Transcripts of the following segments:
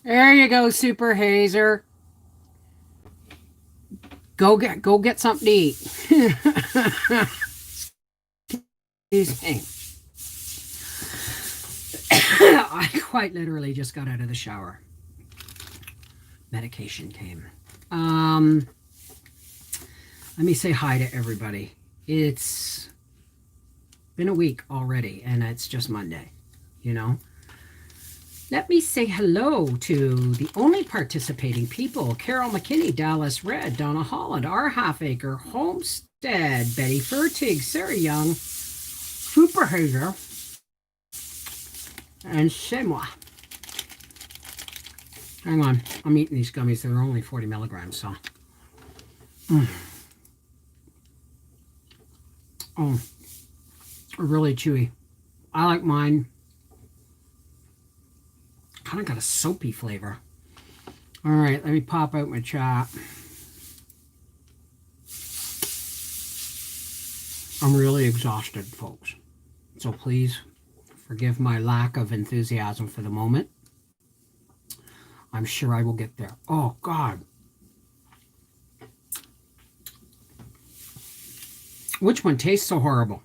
There you go, Super Hazer. Go get something to eat. Excuse me. I quite literally just got out of the shower. Medication came. Um, Let me say hi to everybody. It's been a week already, and it's just Monday, you know? Let me say hello to the only participating people: Carol McKinney, Dallas Red, Donna Holland, R. Halfacre, Homestead, Betty Fertig, Sarah Young, Superhager, and Seymour. Hang on, I'm eating these gummies. They're only 40 milligrams, so. Oh, really chewy. I like mine. Kind of got a soapy flavor. All right, let me pop out my chat. I'm really exhausted, folks. So please forgive my lack of enthusiasm for the moment. I'm sure I will get there. Oh, God. Which one tastes so horrible?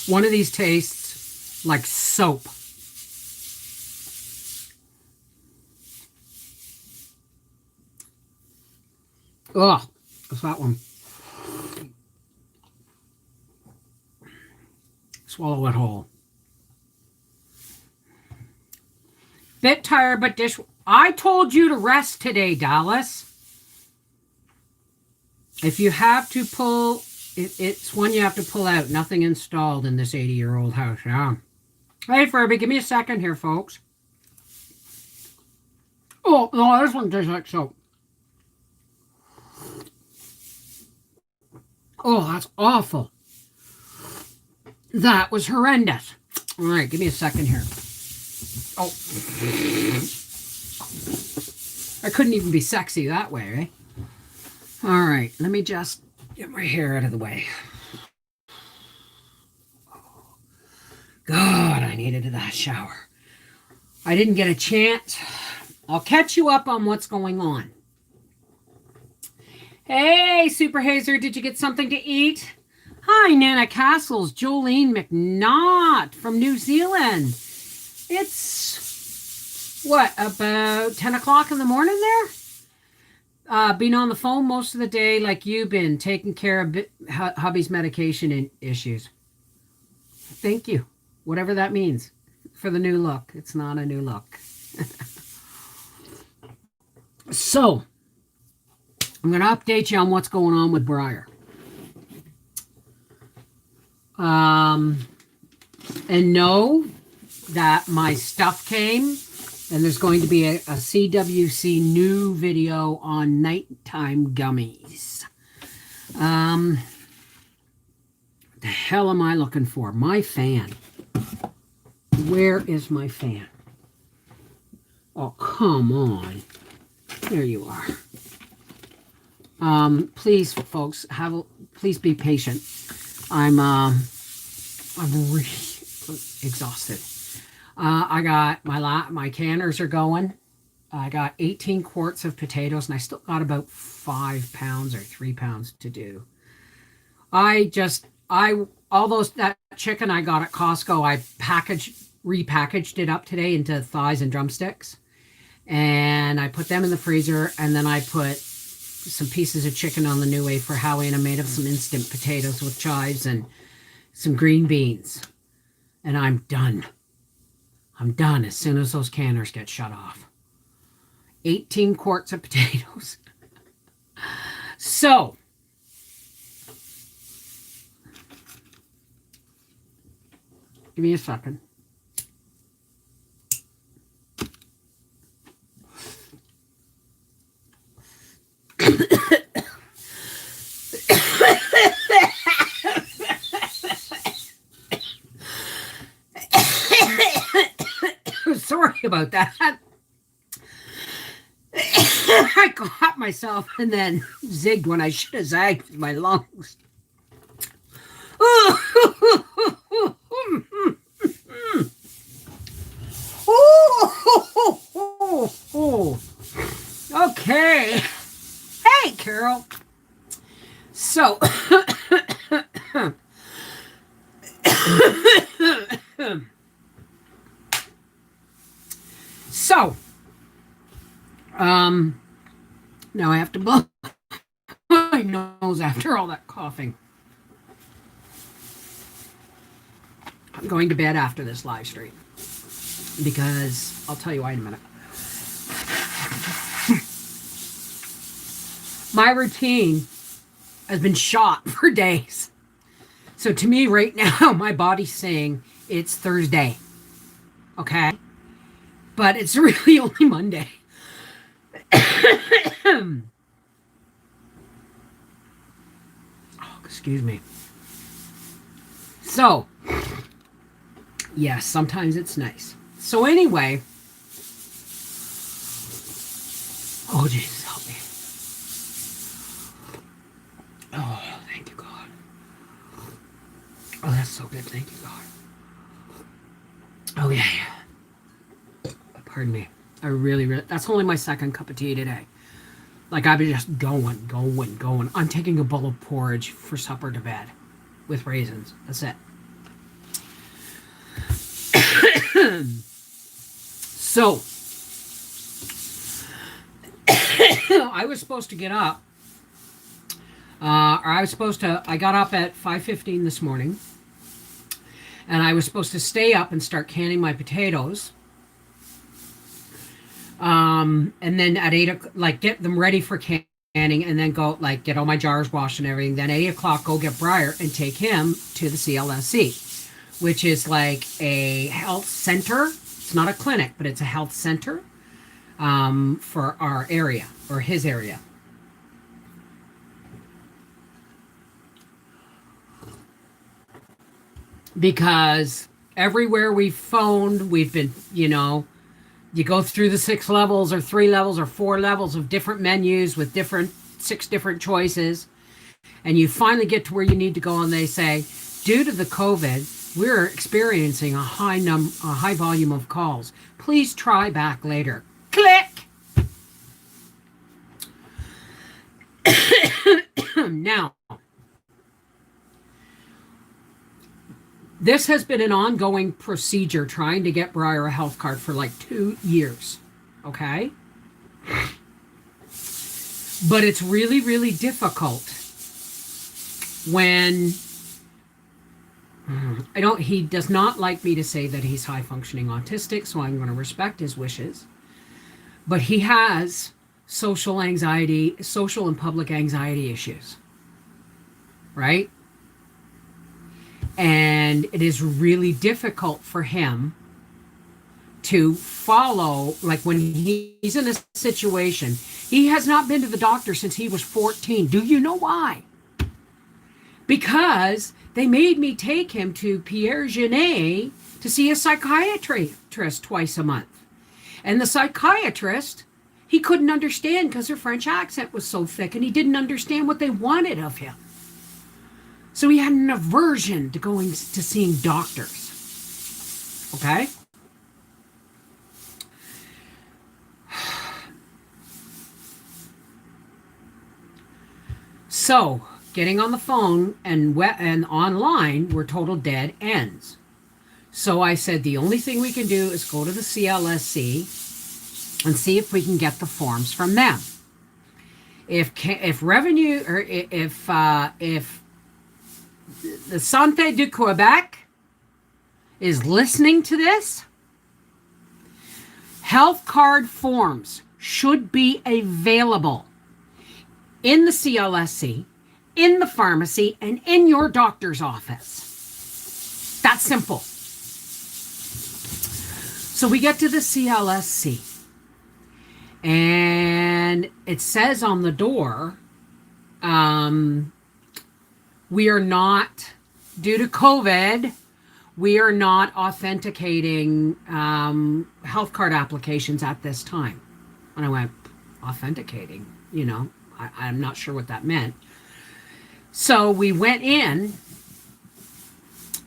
One of these tastes like soap. Ugh, what's that one? Swallow it whole. Bit tired, but I told you to rest today, Dallas. If you have to pull, it's one you have to pull out. Nothing installed in this 80-year-old house. Yeah. Hey, Furby, give me a second here, folks. Oh, no, this one tastes like soap. Oh, that's awful. That was horrendous. All right, give me a second here. Oh. I couldn't even be sexy that way, right? All right, let me just get my hair out of the way. God, I needed that shower. I didn't get a chance. I'll catch you up on what's going on. Hey, Super Hazer, did you get something to eat? Hi, Nana Castles, Jolene McNaught from New Zealand. It's, what, about 10 o'clock in the morning there? Been on the phone most of the day like you've been, taking care of hubby's medication issues. Thank you. Whatever that means for the new look. It's not a new look. So, I'm going to update you on what's going on with Briar. And know that my stuff came, and there's going to be a CWC new video on nighttime gummies. The hell am I looking for? My fan. Where is my fan? Oh, come on. There you are. Please, folks, please be patient. I'm really exhausted. I got my canners are going. I got 18 quarts of potatoes, and I still got about 5 pounds or 3 pounds to do. That chicken I got at Costco, I repackaged it up today into thighs and drumsticks, and I put them in the freezer, and then I put some pieces of chicken on the new way for Howie, and I made up some instant potatoes with chives and some green beans, and I'm done. I'm done as soon as those canners get shut off. 18 quarts of potatoes. So, give me a second. Sorry about that. I caught myself and then zigged when I should have zagged with my lungs. Okay. Hey, Carol. So, so, now I have to blow my nose after all that coughing. I'm going to bed after this live stream because I'll tell you why in a minute. My routine has been shot for days. So to me right now, my body's saying it's Thursday. Okay? But it's really only Monday. Oh, excuse me. So, yes, sometimes it's nice. So anyway, oh Jesus, help me. Oh, thank you, God. Oh, that's so good. Thank you, God. Oh, yeah. Pardon me. I really, that's only my second cup of tea today. Like, I've been just going. I'm taking a bowl of porridge for supper to bed with raisins. That's it. So, I was supposed to get up, I got up at 5:15 this morning, and I was supposed to stay up and start canning my potatoes. And then at 8 o'clock, like, get them ready for canning, and then go, like, get all my jars washed and everything. Then at 8 o'clock, go get Briar and take him to the CLSC, which is like a health center. It's not a clinic, but it's a health center for our area, or his area. Because everywhere we've phoned, we've been, you go through the 6 levels or 3 levels or 4 levels of different menus with 6 different choices. And you finally get to where you need to go, and they say, due to the COVID, we're experiencing a high volume of calls. Please try back later. Click! Now, this has been an ongoing procedure trying to get Briar a health card for like 2 years. Okay? But it's really, really difficult when he does not like me to say that he's high functioning autistic, so I'm going to respect his wishes. But he has social and public anxiety issues. Right? And it is really difficult for him to follow, like when he's in a situation. He has not been to the doctor since he was 14. Do you know why? Because they made me take him to Pierre Genet to see a psychiatrist twice a month. And the psychiatrist, he couldn't understand because her French accent was so thick, and he didn't understand what they wanted of him. So he had an aversion to going to seeing doctors. Okay? So, getting on the phone and online were total dead ends. So I said the only thing we can do is go to the CLSC and see if we can get the forms from them. If revenue, or if the Santé du Quebec is listening to this, health card forms should be available in the CLSC, in the pharmacy, and in your doctor's office. That's simple. So we get to the CLSC, and it says on the door, we are not, due to COVID, we are not authenticating health card applications at this time. And I went, authenticating? I'm not sure what that meant. So we went in,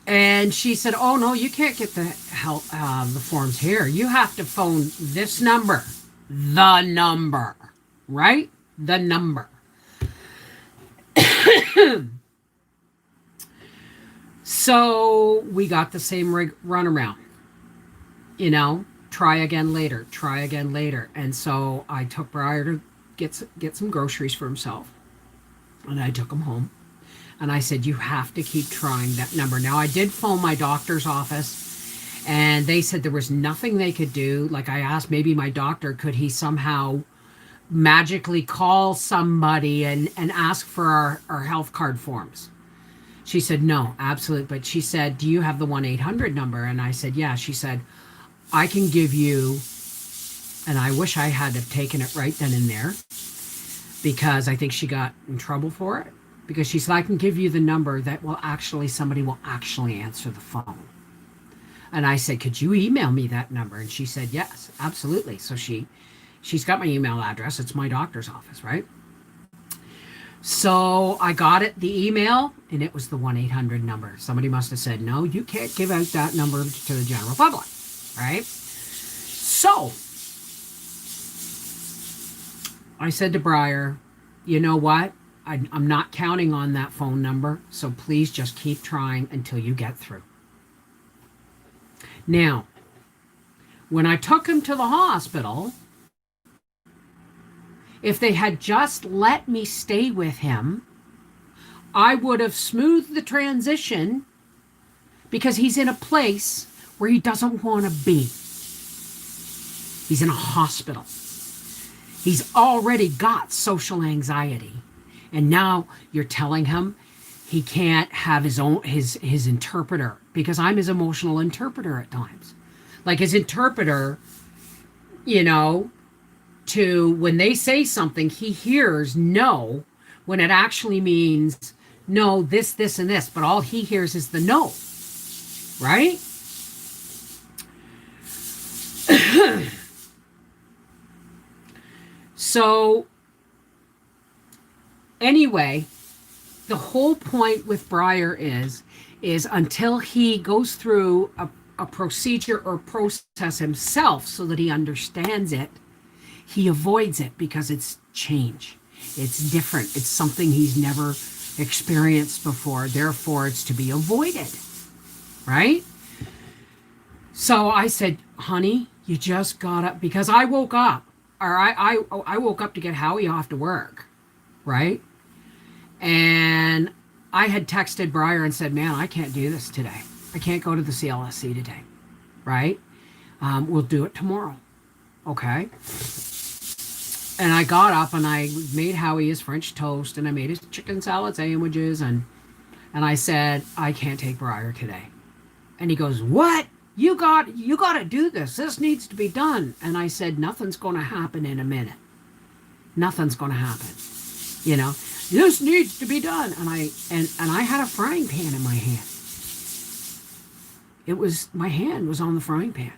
and she said, oh, no, you can't get the forms here. You have to phone this number. The number. right? The number. So we got the same run around, you know, try again later, try again later. And so I took Briar to get some groceries for himself, and I took him home. And I said, you have to keep trying that number. Now, I did phone my doctor's office, and they said there was nothing they could do. Like, I asked maybe my doctor, could he somehow magically call somebody and ask for our health card forms? She said, no, absolutely. But she said, do you have the 1-800 number? And I said, yeah. She said, I can give you, and I wish I had have taken it right then and there, because I think she got in trouble for it. Because she said, I can give you the number that will actually, somebody will actually answer the phone. And I said, could you email me that number? And she said, yes, absolutely. So she's got my email address. It's my doctor's office, right? So I got it, the email, and it was the 1-800 number. Somebody must have said, no, you can't give out that number to the general public, right? So I said to Briar, you know what? I'm not counting on that phone number, so please just keep trying until you get through. Now, when I took him to the hospital, if they had just let me stay with him, I would have smoothed the transition, because he's in a place where he doesn't want to be. He's in a hospital. He's already got social anxiety. And now you're telling him he can't have his interpreter, because I'm his emotional interpreter at times. Like, his interpreter, you know, to when they say something, he hears no when it actually means no, this, and this, but all he hears is the no, right? So anyway, the whole point with Briar is until he goes through a procedure or process himself so that he understands it, he avoids it, because it's change. It's different. It's something he's never experienced before. Therefore, it's to be avoided, right? So I said, honey, you just got up, because I woke up, or I woke up to get Howie off to work, right? And I had texted Briar and said, man, I can't do this today. I can't go to the CLSC today, right? We'll do it tomorrow, okay? And I got up and I made Howie his French toast, and I made his chicken salad sandwiches, and I said, I can't take Briar today. And he goes, what? You got to do this. This needs to be done. And I said, nothing's going to happen in a minute. Nothing's going to happen. You know, this needs to be done. And I had a frying pan in my hand. My hand was on the frying pan.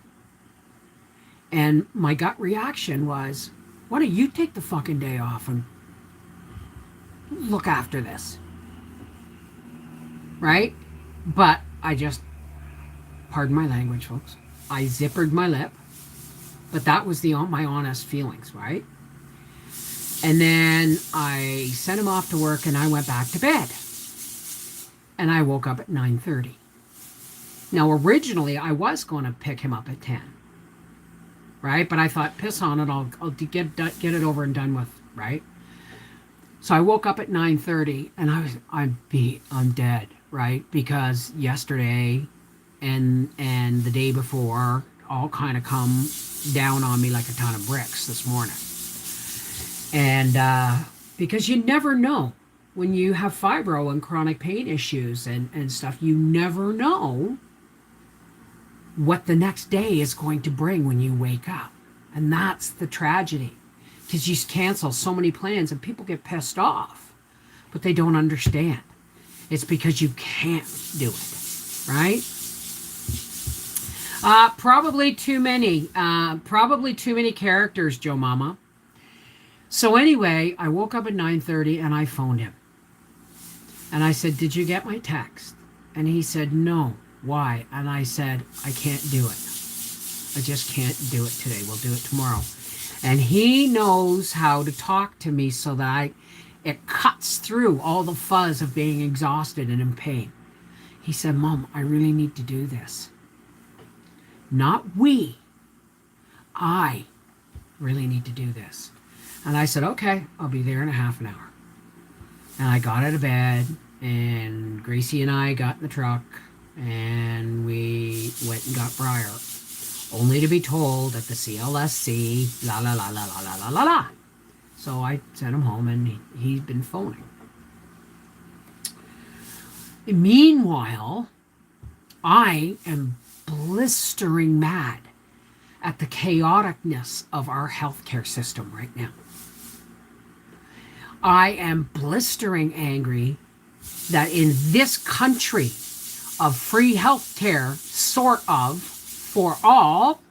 And my gut reaction was, why don't you take the fucking day off and look after this? Right? But I just, pardon my language, folks, I zippered my lip. But that was my honest feelings, right? And then I sent him off to work, and I went back to bed. And I woke up at 9:30. Now, originally, I was going to pick him up at 10. Right? But I thought, piss on it, I'll get it over and done with, right? So I woke up at 9:30, and I'm beat, I'm dead, right? Because yesterday and the day before all kind of come down on me like a ton of bricks this morning. And because you never know when you have fibro and chronic pain issues and stuff, you never know what the next day is going to bring when you wake up. And that's the tragedy, because you cancel so many plans and people get pissed off, but they don't understand. It's because you can't do it, right? Probably too many characters, Joe Mama. So anyway, I woke up at 9:30 and I phoned him. And I said, did you get my text? And he said, no. Why? And I said, I can't do it. I just can't do it today. We'll do it tomorrow. And he knows how to talk to me so that it cuts through all the fuzz of being exhausted and in pain. He said, Mom, I really need to do this. Not we. I really need to do this. And I said, okay, I'll be there in a half an hour. And I got out of bed, and Gracie and I got in the truck, and we went and got Briar, only to be told at the CLSC, la la la la la la la la la. So I sent him home, and he's been phoning. Meanwhile, I am blistering mad at the chaoticness of our healthcare system right now. I am blistering angry that in this country of free healthcare, sort of, for all,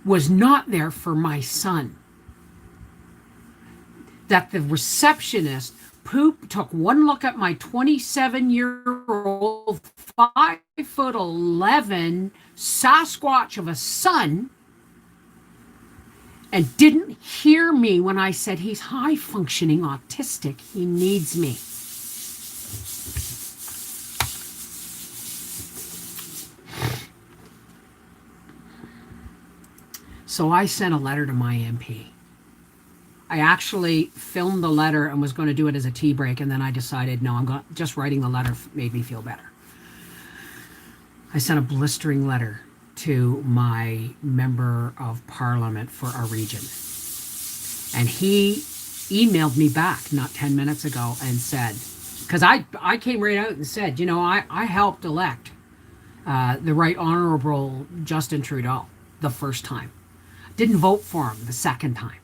was not there for my son. That the receptionist took one look at my 27-year-old, 5'11" Sasquatch of a son and didn't hear me when I said he's high-functioning autistic. He needs me. So I sent a letter to my MP. I actually filmed the letter and was going to do it as a tea break, and then I decided, no, just writing the letter made me feel better. I sent a blistering letter to my member of parliament for our region. And he emailed me back not 10 minutes ago and said, because I came right out and said, I helped elect the Right Honorable Justin Trudeau the first time. Didn't vote for him the second time,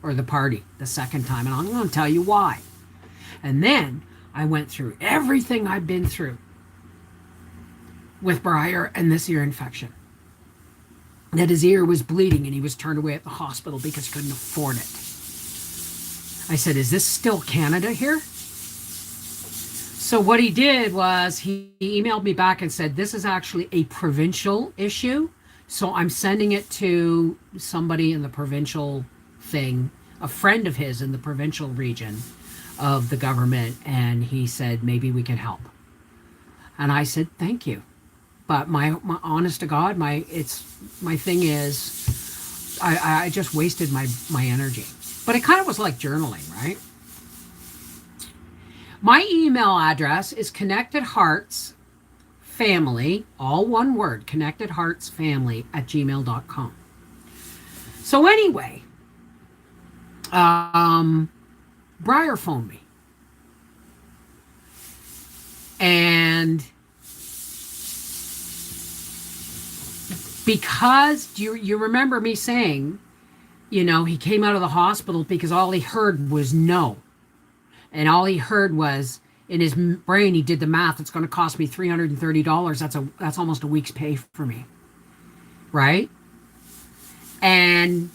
or the party the second time, and I'm going to tell you why. And then I went through everything I've been through with Briar and this ear infection. That his ear was bleeding and he was turned away at the hospital because he couldn't afford it. I said, is this still Canada here? So what he did was he emailed me back and said, this is actually a provincial issue. So I'm sending it to somebody in the provincial thing, a friend of his in the provincial region of the government. And he said, maybe we can help. And I said, thank you. But my honest to God, my thing is, I just wasted my energy. But it kind of was like journaling, right? My email address is connectedheartsfamily, all one word, connectedheartsfamily@gmail.com. So anyway, Briar phoned me. And because you remember me saying, he came out of the hospital because all he heard was no. And all he heard was, in his brain, he did the math. It's going to cost me $330. That's almost a week's pay for me. Right? And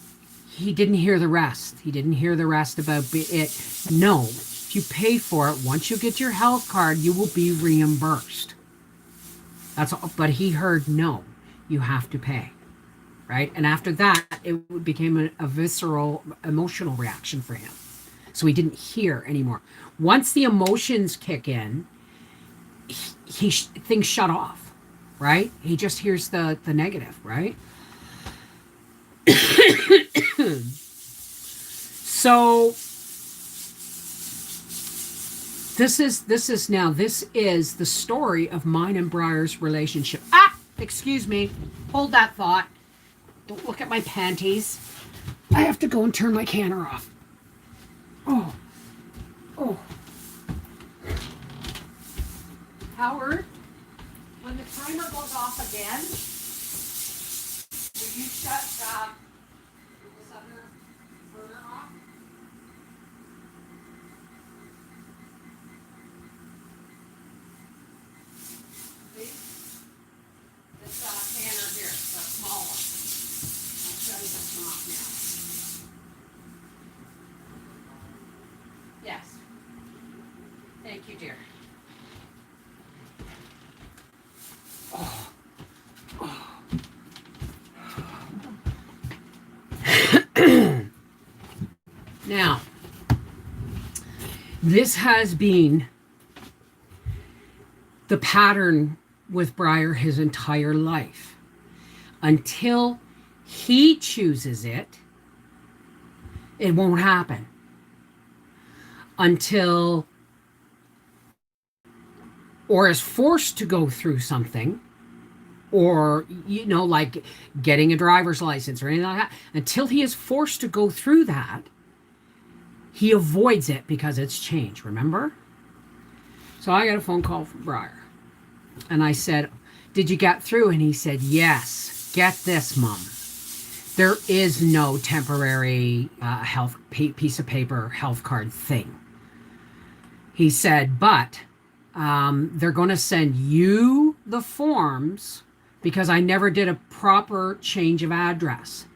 he didn't hear the rest. He didn't hear the rest about it. No. If you pay for it, once you get your health card, you will be reimbursed. That's all. But he heard no. You have to pay. Right? And after that, it became a visceral, emotional reaction for him. So he didn't hear anymore. Once the emotions kick in, things shut off, right? He just hears the negative, right? So this is the story of mine and Briar's relationship. Excuse me. Hold that thought. Don't look at my panties. I have to go and turn my canner off. Oh. Howard, when the timer goes off again, will you shut this other burner off? Please? This canner here, the small one. I'll shut this one off now. Yes. Thank you, dear. Now, this has been the pattern with Briar his entire life. Until he chooses it, it won't happen. Until, or is forced to go through something, or, you know, like getting a driver's license or anything like that, until he is forced to go through that, he avoids it because it's change, remember? So I got a phone call from Briar. And I said, did you get through? And he said, yes. Get this, Mom. There is no temporary health piece of paper, health card thing. He said, but they're going to send you the forms because I never did a proper change of address.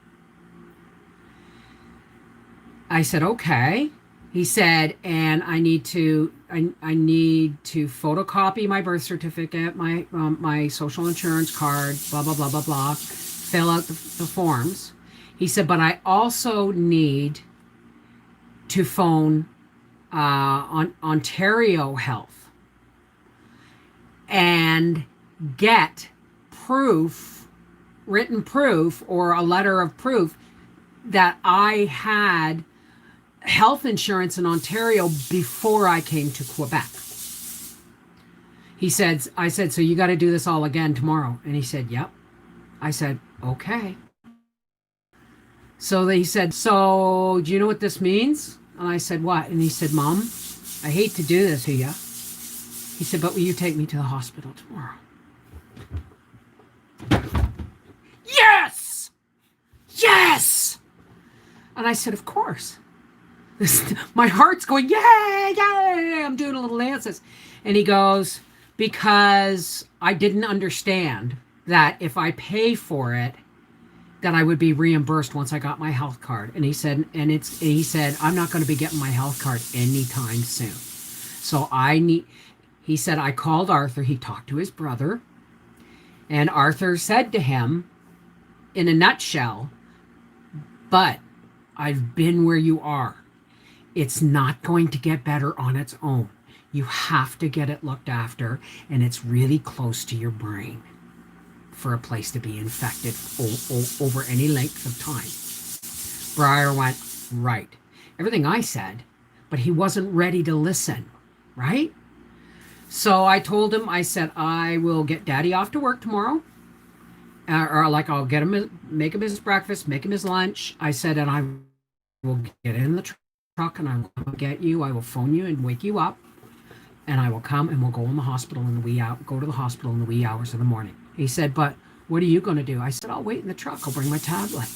I said, okay. He said, and I need to photocopy my birth certificate, my social insurance card, blah, blah, blah, blah, blah, fill out the forms. He said, but I also need to phone on Ontario Health and get proof, written proof or a letter of proof that I had health insurance in Ontario before I came to Quebec. He said, I said, so you got to do this all again tomorrow. And he said, yep. I said, okay. So he said, so do you know what this means? And I said, what? And he said, Mom, I hate to do this to you. He said, but will you take me to the hospital tomorrow? Yes! Yes! And I said, of course. My heart's going, yay, yay. I'm doing a little dances. And he goes, because I didn't understand that if I pay for it, that I would be reimbursed once I got my health card. And he said, he said, I'm not going to be getting my health card anytime soon. So he said, I called Arthur. He talked to his brother. And Arthur said to him, in a nutshell, but I've been where you are. It's not going to get better on its own. You have to get it looked after, and it's really close to your brain for a place to be infected over any length of time. Briar went, right. Everything I said, but he wasn't ready to listen, right? So I told him, I said, I will get Daddy off to work tomorrow. Or like I'll get him, make him his breakfast, make him his lunch. I said, and I will get in the truck and I will get you. I will phone you and wake you up. And I will come and we'll go in the hospital in the go to the hospital in the wee hours of the morning. He said, but what are you going to do? I said, I'll wait in the truck. I'll bring my tablet.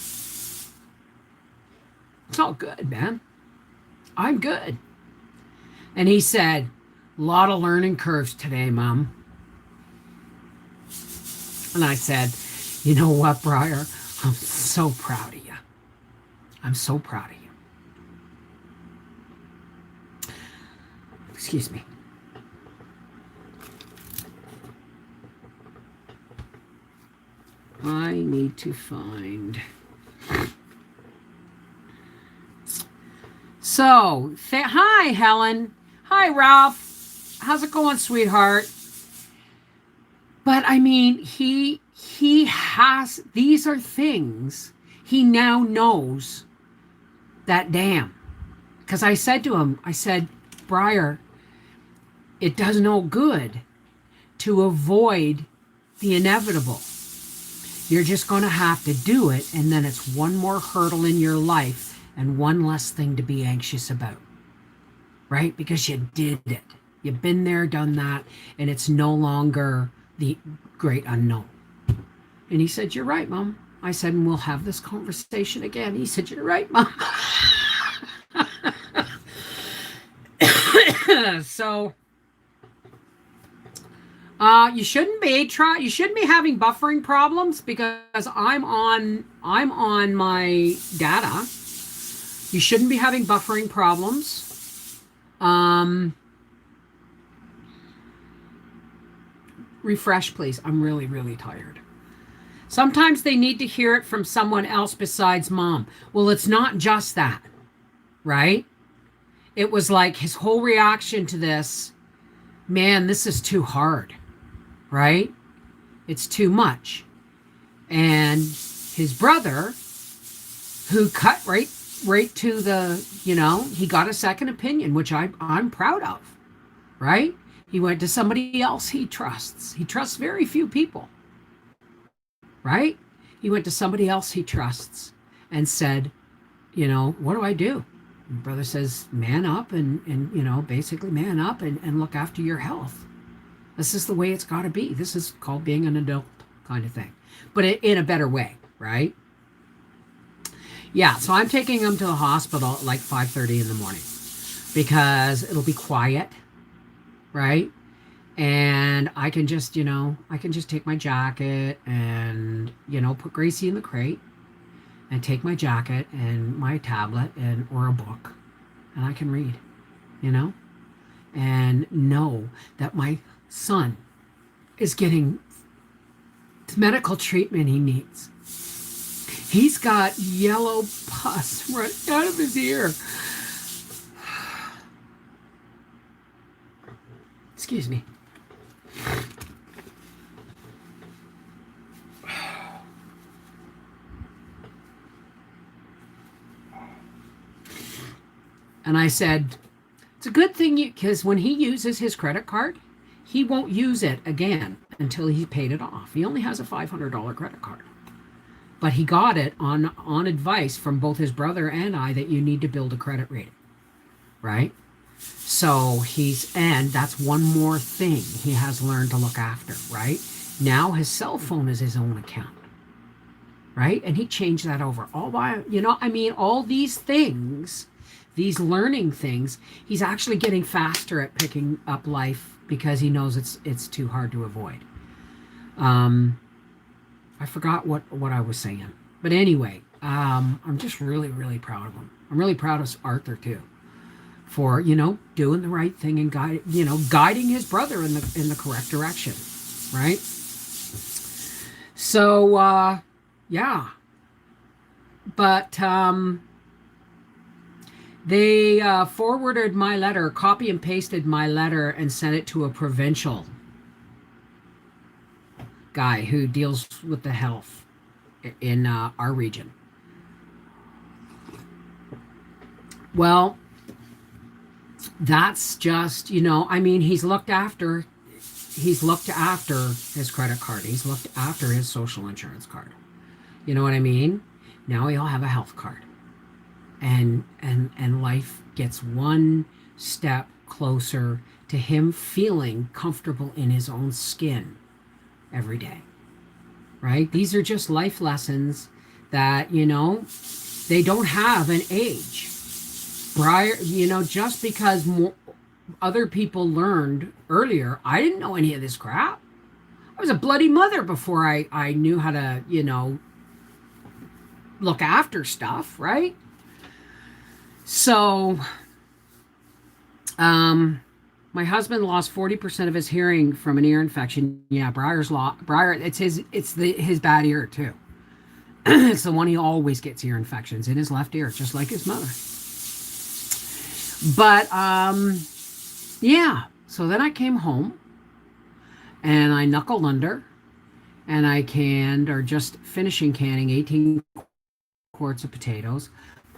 It's all good, man. I'm good. And he said, a lot of learning curves today, Mom. And I said, you know what, Briar? I'm so proud of you. I'm so proud of you. Excuse me. I need to find. So, hi, Helen. Hi, Ralph. How's it going, sweetheart? But I mean, he has, these are things he now knows that damn. Because I said to him, I said, Briar, it does no good to avoid the inevitable. You're just going to have to do it, and then it's one more hurdle in your life and one less thing to be anxious about. Right? Because you did it. You've been there, done that, and it's no longer the great unknown. And he said, you're right, Mom. I said, and we'll have this conversation again. He said, you're right, Mom. So you shouldn't be having buffering problems because I'm on my data. You shouldn't be having buffering problems. Refresh, please. I'm really, really tired. Sometimes they need to hear it from someone else besides Mom. Well, it's not just that, right? It was like his whole reaction to this, man, this is too hard, right? It's too much. And his brother, who cut right to the, he got a second opinion, which I'm proud of, right? He went to somebody else he trusts. He trusts very few people, right? He went to somebody else he trusts and said, what do I do? And brother says, man up and basically man up and look after your health. This is the way it's got to be. This is called being an adult kind of thing, but in a better way, right? Yeah, so I'm taking him to the hospital at like 5:30 in the morning because it'll be quiet, right? And I can just take my jacket and, put Gracie in the crate and take my jacket and my tablet or a book and I can read, and know that my son is getting the medical treatment he needs. He's got yellow pus right out of his ear. Excuse me. And I said, it's a good thing because when he uses his credit card, he won't use it again until he's paid it off. He only has a $500 credit card. But he got it on advice from both his brother and I that you need to build a credit rating, right? So and that's one more thing he has learned to look after, right? Now his cell phone is his own account, right? And he changed that over all by, all these things, these learning things, he's actually getting faster at picking up life because he knows it's too hard to avoid. I forgot what I was saying. But anyway, I'm just really, really proud of him. I'm really proud of Arthur too for, doing the right thing and guiding his brother in the correct direction, right? So, yeah. But they forwarded my letter, copy and pasted my letter and sent it to a provincial guy who deals with the health in our region. Well, that's just, he's looked after his credit card. He's looked after his social insurance card. You know what I mean? Now he'll have a health card. And life gets one step closer to him feeling comfortable in his own skin every day, right? These are just life lessons that, they don't have an age. Briar, just because other people learned earlier, I didn't know any of this crap. I was a bloody mother before I knew how to, look after stuff, right? So, my husband lost 40% of his hearing from an ear infection. Yeah, Briar, it's his bad ear too. It's the one he always gets ear infections in his left ear, just like his mother. But yeah. So then I came home and I knuckled under and I canned or just finishing canning 18 quarts of potatoes.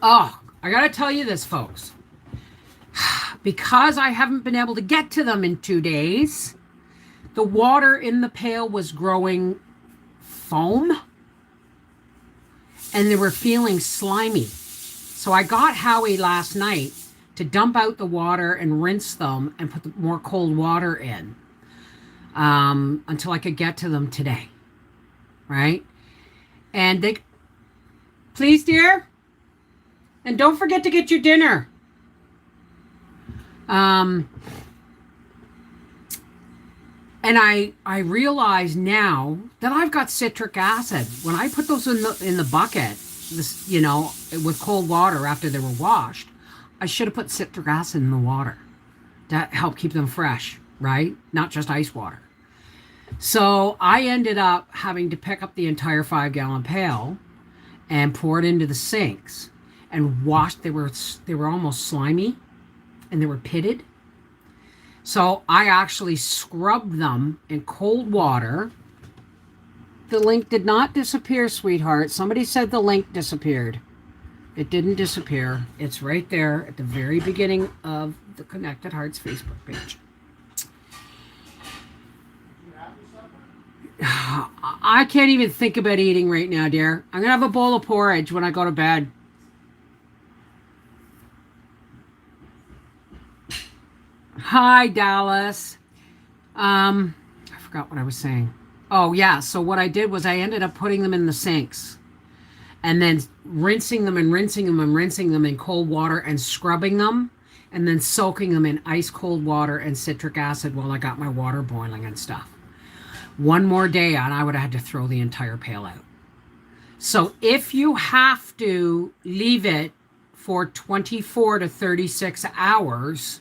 Oh, I gotta tell you this, folks. Because I haven't been able to get to them in 2 days, the water in the pail was growing foam and they were feeling slimy. So I got Howie last night to dump out the water and rinse them and put more cold water in until I could get to them today, right? And they, please, dear, and don't forget to get your dinner. And I realize now that I've got citric acid. When I put those in the bucket, with cold water after they were washed, I should have put citric acid in the water to help keep them fresh, right? Not just ice water. So I ended up having to pick up the entire 5-gallon pail and pour it into the sinks. and washed. They were almost slimy, and they were pitted. So I actually scrubbed them in cold water. The link did not disappear, sweetheart. Somebody said the link disappeared. It didn't disappear. It's right there at the very beginning of the Connected Hearts Facebook page. I can't even think about eating right now, dear. I'm going to have a bowl of porridge when I go to bed. Hi, Dallas. I forgot what I was saying. Oh, yeah. So what I did was I ended up putting them in the sinks and then rinsing them and rinsing them and rinsing them in cold water and scrubbing them and then soaking them in ice cold water and citric acid while I got my water boiling and stuff. One more day and I would have had to throw the entire pail out. So if you have to leave it for 24 to 36 hours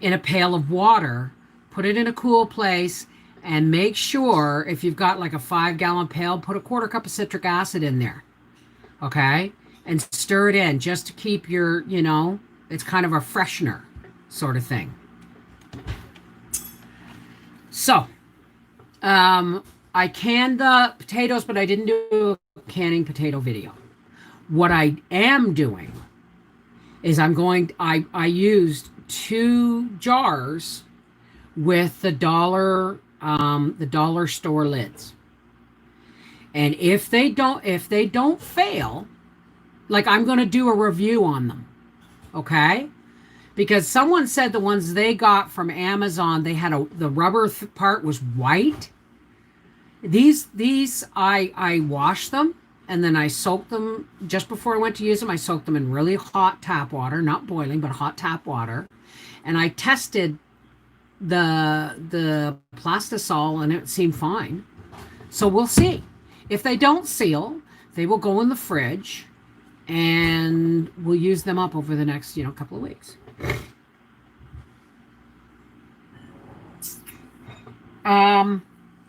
in a pail of water, put it in a cool place, and make sure if you've got like a 5-gallon pail, put a quarter cup of citric acid in there. Okay? And stir it in just to keep your, it's kind of a freshener sort of thing. So, I canned the potatoes, but I didn't do a canning potato video. What I am doing is I used 2 jars with the dollar store lids. And if they don't fail, like I'm going to do a review on them. Okay? Because someone said the ones they got from Amazon, they had the rubber part was white. These I washed them and then I soaked them just before I went to use them. I soaked them in really hot tap water, not boiling, but hot tap water. And I tested the plastisol and it seemed fine. So we'll see. If they don't seal, they will go in the fridge and we'll use them up over the next, couple of weeks.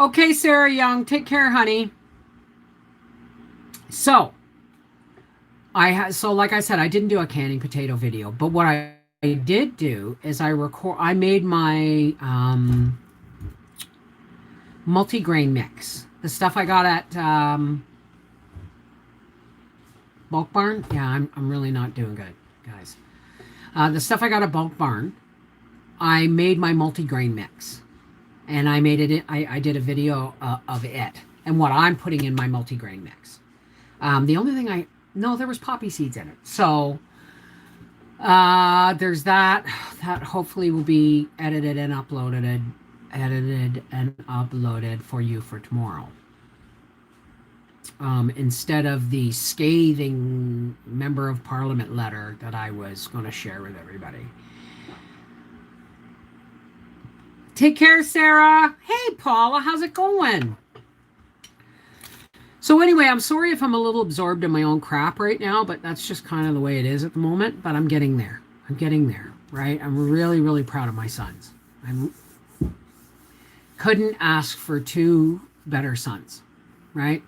Okay, Sarah Young, take care, honey. So like I said, I didn't do a canning potato video, but what I did do is I made my multi-grain mix. The stuff I got at Bulk Barn. Yeah, I'm really not doing good, guys. The stuff I got at Bulk Barn, I made my multi-grain mix. And I made it. I did a video of it and what I'm putting in my multi-grain mix. The only thing there was poppy seeds in it. So there's that. That hopefully will be edited and uploaded for you for tomorrow. Instead of the scathing member of parliament letter that I was going to share with everybody. Take care, Sarah. Hey, Paula, how's it going? So anyway, I'm sorry if I'm a little absorbed in my own crap right now, but that's just kind of the way it is at the moment, but I'm getting there. Right? I'm really, really proud of my sons. I couldn't ask for 2 better sons, right?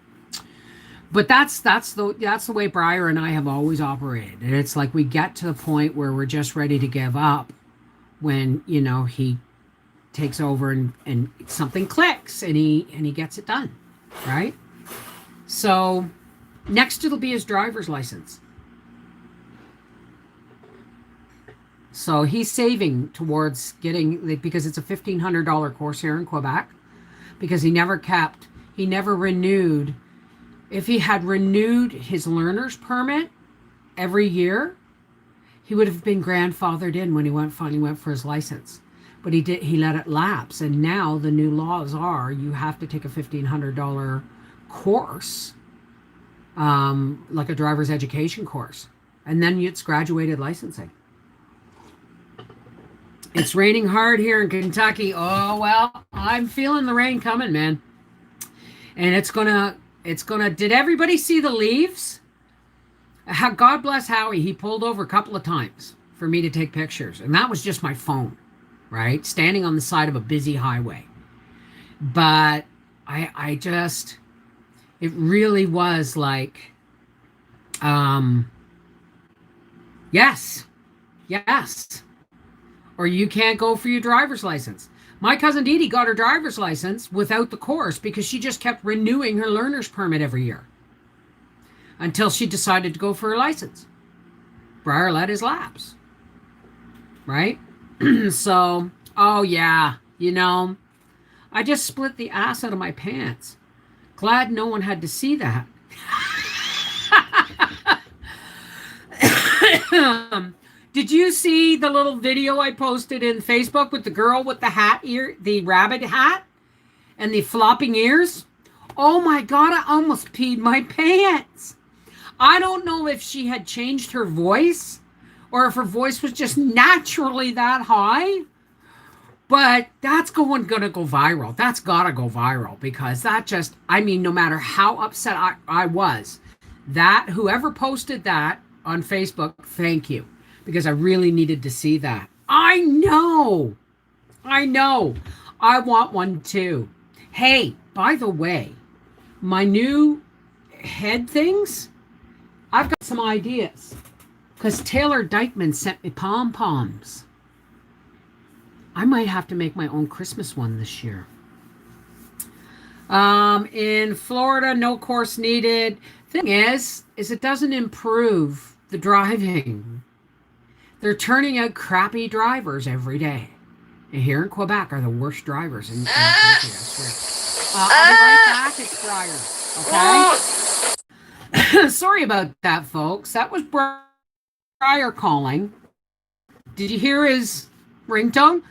But that's the way Briar and I have always operated. And it's like we get to the point where we're just ready to give up when, he takes over and something clicks and he gets it done, right? So next it'll be his driver's license. So he's saving towards getting, because it's a $1,500 course here in Quebec, because he never renewed. If he had renewed his learner's permit every year, he would have been grandfathered in when he finally went for his license. But he let it lapse, and now the new laws are you have to take a $1,500 course, like a driver's education course, and then it's graduated licensing. It's raining hard here in Kentucky. Oh well, I'm feeling the rain coming, man. And it's gonna. Did everybody see the leaves? God bless Howie. He pulled over a couple of times for me to take pictures, and that was just my phone. Right? Standing on the side of a busy highway. But it really was like, Yes. Yes. Or you can't go for your driver's license. My cousin Dee Dee got her driver's license without the course because she just kept renewing her learner's permit every year until she decided to go for her license. Briar let his lapse. Right? So, oh yeah, I just split the ass out of my pants. Glad no one had to see that. Did you see the little video I posted in Facebook with the girl with the the rabbit hat and the flopping ears? Oh my God, I almost peed my pants. I don't know if she had changed her voice or if her voice was just naturally that high, but that's gonna go viral. That's gotta go viral because no matter how upset I was, that whoever posted that on Facebook, thank you, because I really needed to see that. I know. I want one too. Hey, by the way, my new head things, I've got some ideas because Taylor Dykeman sent me pom-poms. I might have to make my own Christmas one this year. In Florida, no course needed. Thing is it doesn't improve the driving. They're turning out crappy drivers every day. And here in Quebec are the worst drivers in the country, I swear. I'll be right back. It's Briar. Okay? Sorry about that, folks. That was Briar calling. Did you hear his ringtone?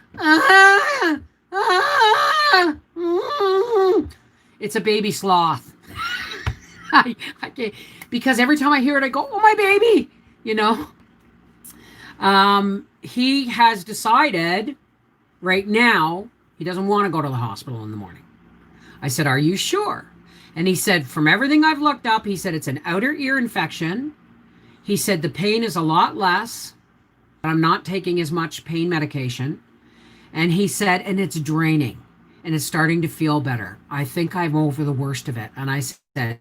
It's a baby sloth. I can't, because every time I hear it, I go, oh, my baby, he has decided right now he doesn't want to go to the hospital in the morning. I said, are you sure? And he said, from everything I've looked up, he said it's an outer ear infection. He said the pain is a lot less. I'm not taking as much pain medication. And he said, and it's draining and it's starting to feel better. I think I'm over the worst of it. And I said,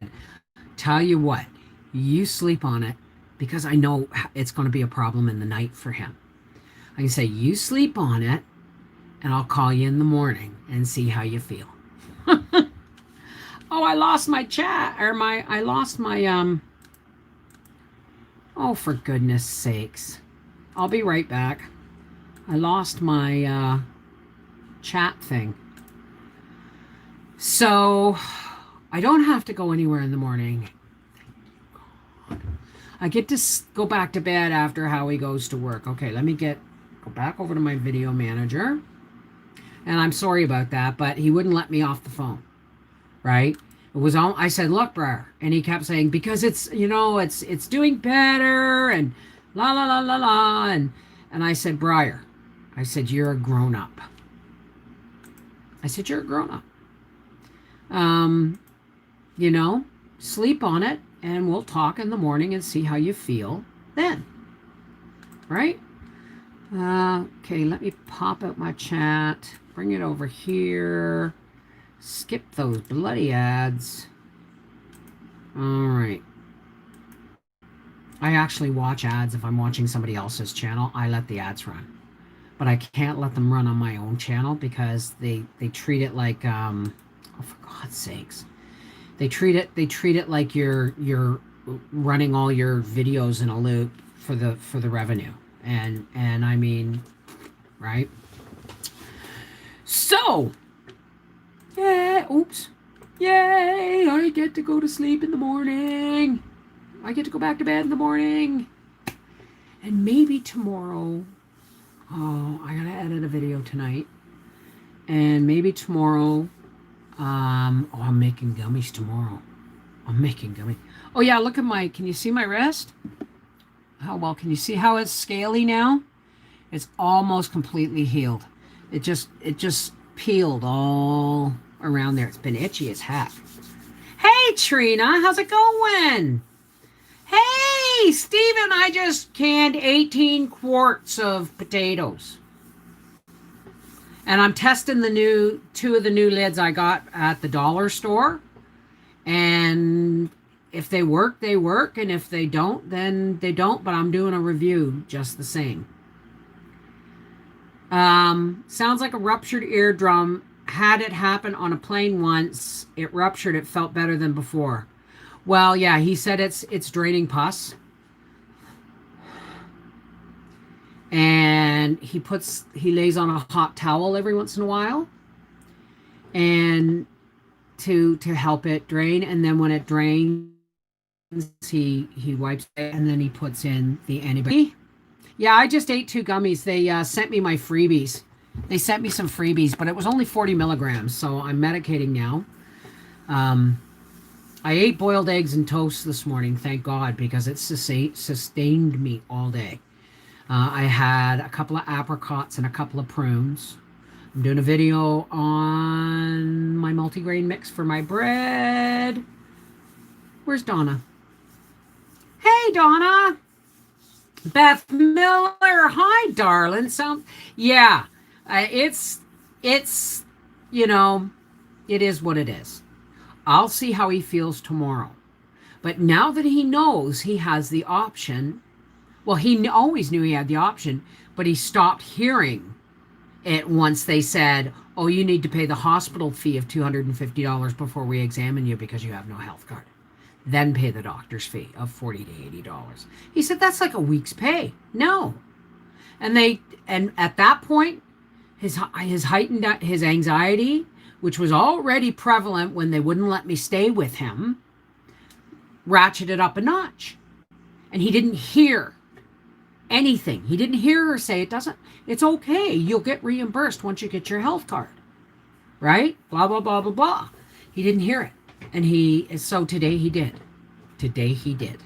tell you what, you sleep on it because I know it's going to be a problem in the night for him. I can say, you sleep on it and I'll call you in the morning and see how you feel. Oh, I lost my oh, for goodness sakes. I'll be right back. I lost my chat thing. So I don't have to go anywhere in the morning. I get to go back to bed after Howie goes to work. Okay, let me go back over to my video manager. And I'm sorry about that, but he wouldn't let me off the phone. Right? It was all I said, look, Briar. And he kept saying, because it's doing better and la la la la la. And I said, Briar, I said, you're a grown up. I said, you're a grown up. Sleep on it and we'll talk in the morning and see how you feel then. Right? Okay, let me pop out my chat. Bring it over here. Skip those bloody ads. All right. I actually watch ads if I'm watching somebody else's channel. I let the ads run. But I can't let them run on my own channel because they treat it like oh, for God's sakes. They treat it like you're running all your videos in a loop for the revenue. And I mean, right? So, yeah, oops. Yay, I get to go to sleep in the morning. I get to go back to bed in the morning. And maybe tomorrow, I gotta edit a video tonight. And maybe tomorrow, I'm making gummies tomorrow. I'm making gummies. Oh yeah, look at can you see my wrist? How well, can you see how it's scaly now? It's almost completely healed. It just peeled all around there. It's been itchy as heck. Hey Trina, how's it going? Hey Steven, I just canned 18 quarts of potatoes. And I'm testing two of the new lids I got at the dollar store. And if they work, they work, and if they don't, then they don't. But I'm doing a review just the same. Sounds like a ruptured eardrum. Had it happen on a plane once. It ruptured. It felt better than before. Well, yeah, he said it's draining pus, and he lays on a hot towel every once in a while, and to help it drain. And then when it drains, he wipes it, and then he puts in the antibiotic. Yeah, I just ate 2 gummies. They sent me my freebies. They sent me some freebies, but it was only 40 milligrams, so I'm medicating now. I ate boiled eggs and toast this morning, thank God, because it sustained me all day. I had a couple of apricots and a couple of prunes. I'm doing a video on my multigrain mix for my bread. Where's Donna? Hey, Donna. Beth Miller. Hi, darling. Yeah, it's, you know, it is what it is. I'll see how he feels tomorrow. But now that he knows he has the option, well, he always knew he had the option, but he stopped hearing it once they said, oh, you need to pay the hospital fee of $250 before we examine you because you have no health card. Then pay the doctor's fee of $40 to $80. He said, that's like a week's pay. No. And at that point, his anxiety, which was already prevalent when they wouldn't let me stay with him, ratcheted up a notch. And he didn't hear anything. He didn't hear her say it's okay. You'll get reimbursed once you get your health card. Right? Blah, blah, blah, blah, blah. He didn't hear it. And so today he did. Today he did.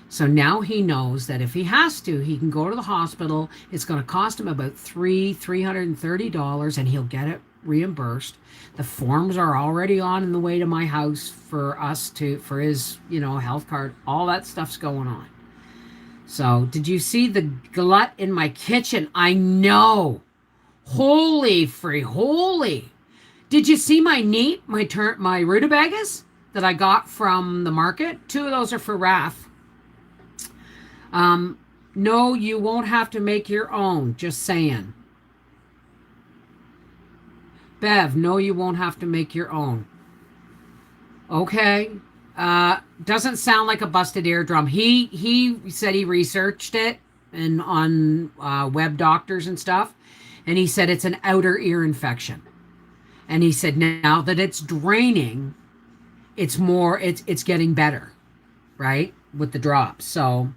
So now he knows that if he has to, he can go to the hospital. It's going to cost him about $330, and he'll get it reimbursed. The forms are already on the way to my house for his, health card. All that stuff's going on. So did you see the glut in my kitchen? I know. Holy. Did you see my rutabagas that I got from the market? 2 of those are for Raph. No, you won't have to make your own. Just saying. Bev, no, you won't have to make your own. Okay. Doesn't sound like a busted eardrum. He said he researched it and on web doctors and stuff, and he said it's an outer ear infection. And he said now that it's draining, it's getting better, right? With the drops. So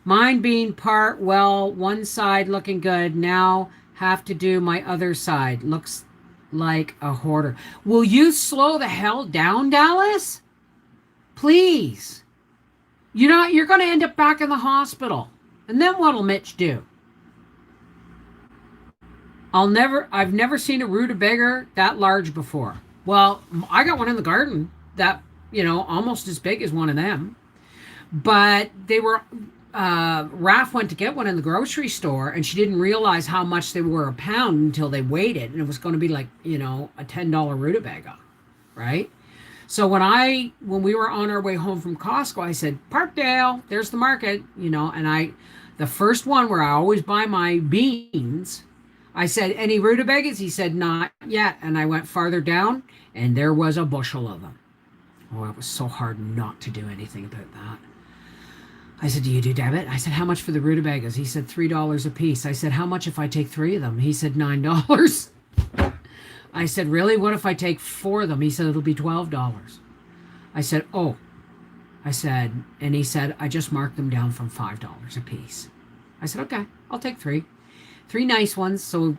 mine being one side looking good. Now have to do my other side. Looks like a hoarder. Will you slow the hell down, Dallas? Please. You're going to end up back in the hospital. And then what'll Mitch do? I've never seen a rutabaga that large before. Well, I got one in the garden that, almost as big as one of them. But they were, Raph went to get one in the grocery store, and she didn't realize how much they were a pound until they weighed it. And it was going to be like, a $10 rutabaga, right? So when we were on our way home from Costco, I said, Parkdale, there's the market, and the first one where I always buy my beans, I said, any rutabagas? He said, not yet. And I went farther down, and there was a bushel of them. Oh, it was so hard not to do anything about that. I said, do you do debit? I said, how much for the rutabagas? He said, $3 a piece. I said, how much if I take 3 of them? He said, $9. I said, really? What if I take 4 of them? He said, it'll be $12. I said, oh. And he said, I just marked them down from $5 a piece. I said, okay, I'll take 3. 3 nice ones. So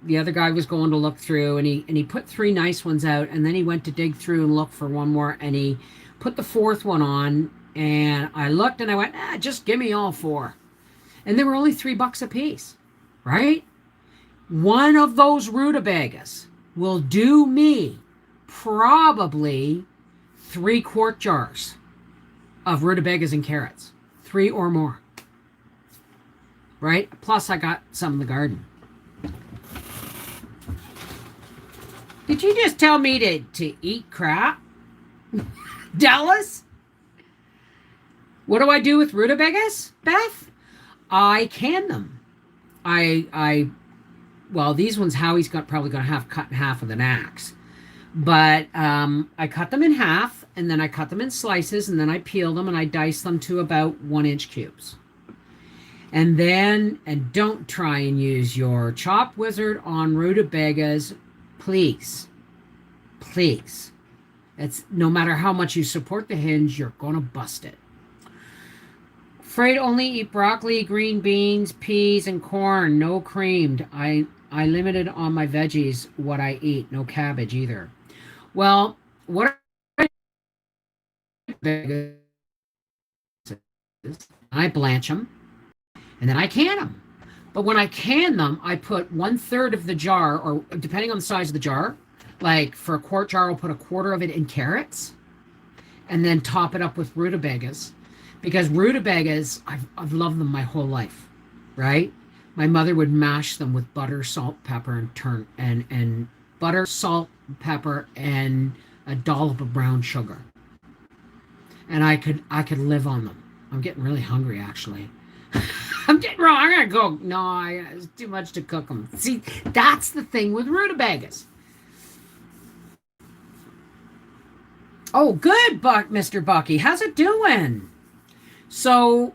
the other guy was going to look through, and he put 3 nice ones out, and then he went to dig through and look for one more, and he put the 4th one on, and I looked and I went, just give me all 4. And they were only $3 a piece, right? One of those rutabagas will do me probably 3 quart jars of rutabagas and carrots, 3 or more. Right? Plus I got some in the garden. Did you just tell me to eat crap? Dallas, what do I do with rutabagas, Beth? I can them. I well, these ones Howie's got probably gonna have cut in half with an axe. But I cut them in half, and then I cut them in slices, and then I peel them and I dice them to about 1 inch cubes. And then, and don't try and use your chop wizard on rutabagas, please. Please. It's no matter how much you support the hinge, you're gonna bust it. Afraid only eat broccoli, green beans, peas, and corn. No creamed. I limited on my veggies what I eat. No cabbage either. Well, what I blanch them and then I can them. But when I can them, I put 1/3 of the jar, or depending on the size of the jar, like for a quart jar, I'll put a quarter of it in carrots and then top it up with rutabagas. Because rutabagas, I've loved them my whole life, right? My mother would mash them with butter, salt, pepper, and butter, salt, pepper, and a dollop of brown sugar. And I could live on them. I'm getting really hungry actually. I'm getting wrong. I'm gonna go. No, it's too much to cook them. See, that's the thing with rutabagas. Oh, good, Mr. Bucky. How's it doing? So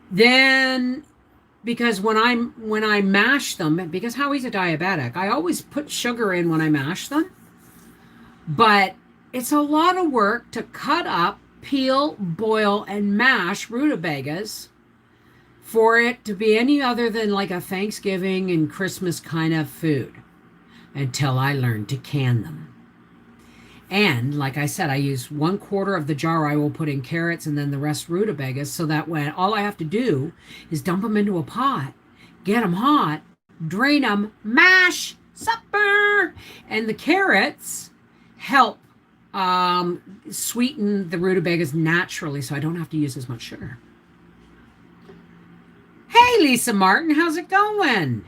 then, because when I mash them, because Howie's a diabetic, I always put sugar in when I mash them. But it's a lot of work to cut up, peel, boil, and mash rutabagas for it to be any other than like a Thanksgiving and Christmas kind of food until I learned to can them. And like I said, I use 1/4 of the jar I will put in carrots and then the rest rutabagas, so that when all I have to do is dump them into a pot, get them hot, drain them, mash, supper. And the carrots help sweeten the rutabagas naturally, so I don't have to use as much sugar. Hey, Lisa Martin, how's it going?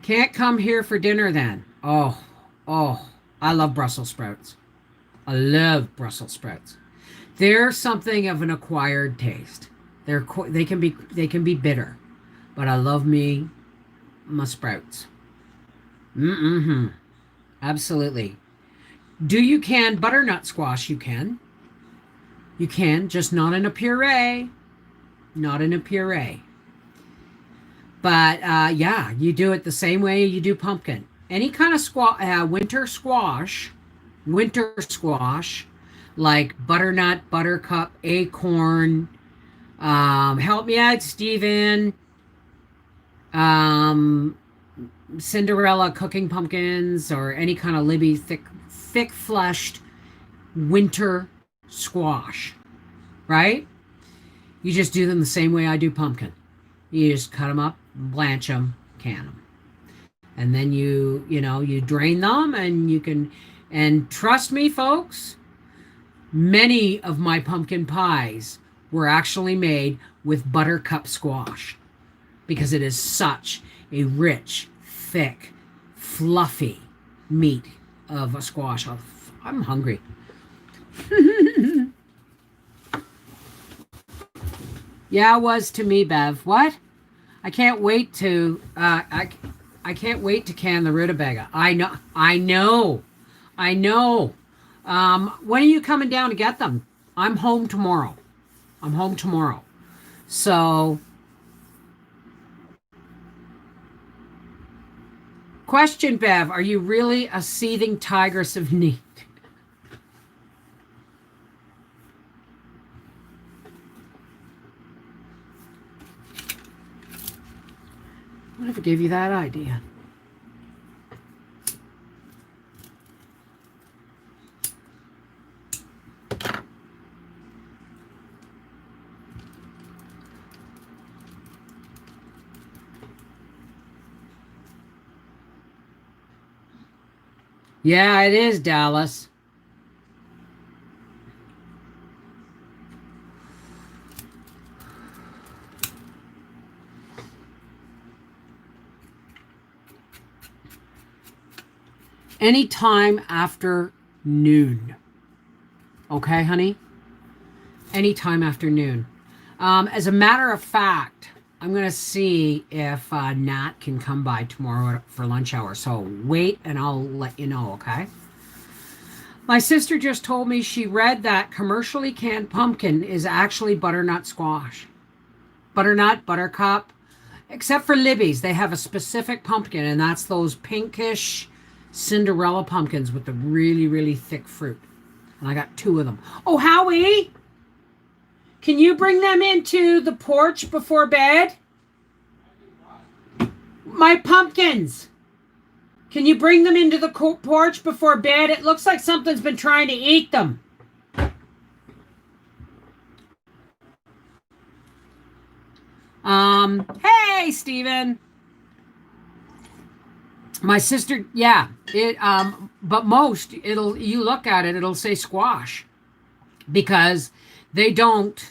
Can't come here for dinner then. Oh, I love Brussels sprouts. I love Brussels sprouts. They're something of an acquired taste. They can be bitter, but I love me my sprouts. Absolutely. Do you can butternut squash? You can. You can, just not in a puree. Not in a puree. But yeah, you do it the same way you do pumpkin. Any kind of winter squash, like butternut, buttercup, acorn. Help me out, Stephen. Cinderella cooking pumpkins, or any kind of Libby thick fleshed winter squash, right? You just do them the same way I do pumpkin. You just cut them up, blanch them, can them. And then you drain them, and you can, and trust me, folks, many of my pumpkin pies were actually made with buttercup squash because it is such a rich, thick, fluffy meat of a squash. I'm hungry. Yeah, it was to me, Bev. What? I can't wait to I can't wait to can the rutabaga. I know. When are you coming down to get them? I'm home tomorrow. So, question, Bev, are you really a seething tigress of need? Whatever gave you that idea? Yeah, it is, Dallas. Any time after noon. Okay, honey? Anytime after noon. As a matter of fact, I'm going to see if Nat can come by tomorrow for lunch hour. So wait and I'll let you know, okay? My sister just told me she read that commercially canned pumpkin is actually butternut squash. Butternut, buttercup, except for Libby's. They have a specific pumpkin, and that's those pinkish Cinderella pumpkins with the really, really thick fruit. And I got 2 of them. Oh, Howie, can you bring them into the porch before bed? My pumpkins. Can you bring them into the porch before bed? It looks like something's been trying to eat them. Hey, Steven. My sister, yeah, but you look at it, it'll say squash because they don't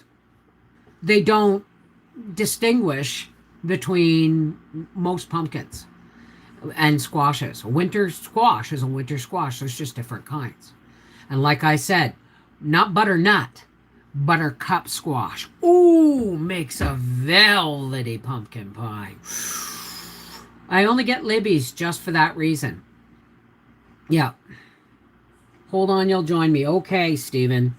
distinguish between most pumpkins and squashes. A winter squash is a winter squash. There's just different kinds. And like I said, not butternut, buttercup squash. Ooh, makes a velvety pumpkin pie. I only get Libby's just for that reason. Yeah. Hold on, you'll join me. Okay, Stephen.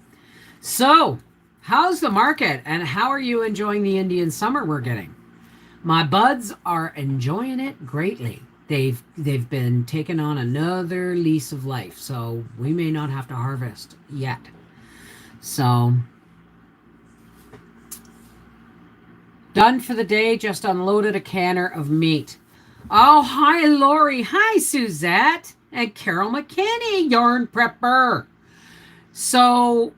So, how's the market and how are you enjoying the Indian summer we're getting? My buds are enjoying it greatly. They've been taking on another lease of life, so we may not have to harvest yet. So, done for the day, just unloaded a canner of meat. Oh, hi, Lori. Hi, Suzette. And Carol McKinney, yarn prepper. So,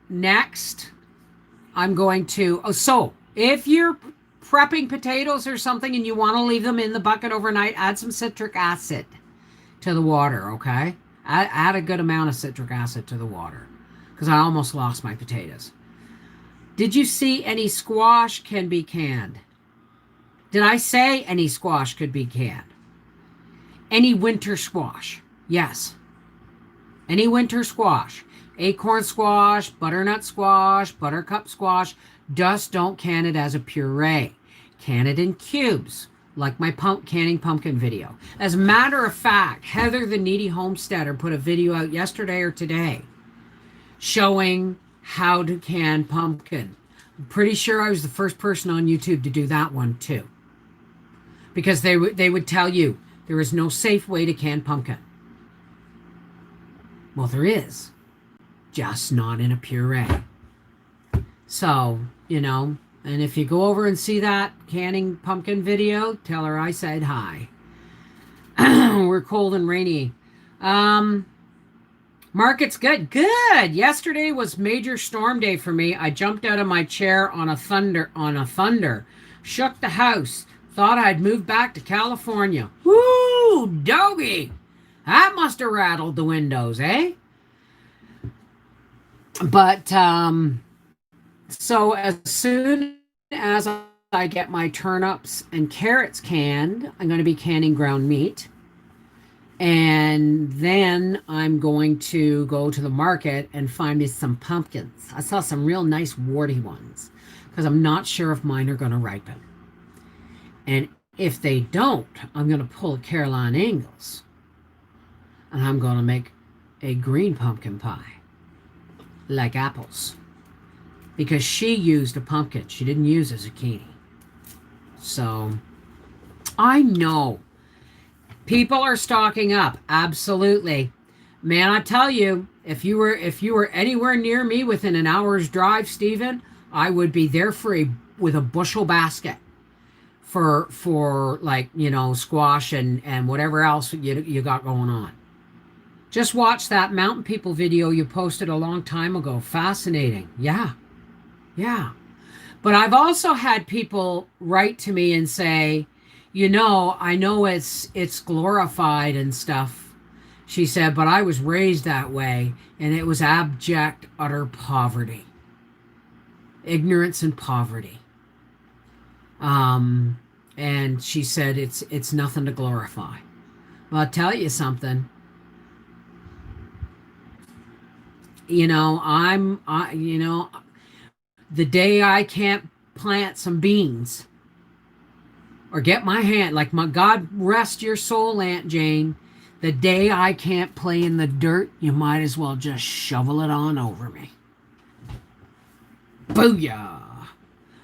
next, I'm going to... Oh, so, if you're prepping potatoes or something and you want to leave them in the bucket overnight, add some citric acid to the water, okay? Add a good amount of citric acid to the water because I almost lost my potatoes. Did you see any squash can be canned? Did I say any squash could be canned? Any winter squash? Yes. Any winter squash. Acorn squash, butternut squash, buttercup squash. Just don't can it as a puree. Can it in cubes, like my canning pumpkin video. As a matter of fact, Heather the Needy Homesteader put a video out yesterday or today showing how to can pumpkin. I'm pretty sure I was the first person on YouTube to do that one too. Because they would tell you there is no safe way to can pumpkin. Well, there is. Just not in a puree. So, and if you go over and see that canning pumpkin video, tell her I said hi. We're cold and rainy. Market's good. Good. Yesterday was major storm day for me. I jumped out of my chair on a thunder. Shook the house. Thought I'd moved back to California. Woo! Doggy! That must have rattled the windows, eh? But, so as soon as I get my turnips and carrots canned, I'm going to be canning ground meat. And then I'm going to go to the market and find me some pumpkins. I saw some real nice warty ones because I'm not sure if mine are going to ripen. And if they don't, I'm going to pull a Caroline Ingalls and I'm going to make a green pumpkin pie like apples because she used a pumpkin. She didn't use a zucchini. So I know people are stocking up. Absolutely. Man, I tell you, if you were anywhere near me within an hour's drive, Stephen, I would be there with a bushel basket for like, squash and whatever else you got going on. Just watch that Mountain People video you posted a long time ago. Fascinating. Yeah. But I've also had people write to me and say, I know it's glorified and stuff, she said, but I was raised that way, and it was abject, utter poverty. Ignorance and poverty. And she said it's nothing to glorify. Well, I'll tell you something. the day I can't plant some beans or get my hand, like my God rest your soul, Aunt Jane, the day I can't play in the dirt, you might as well just shovel it on over me. Booyah!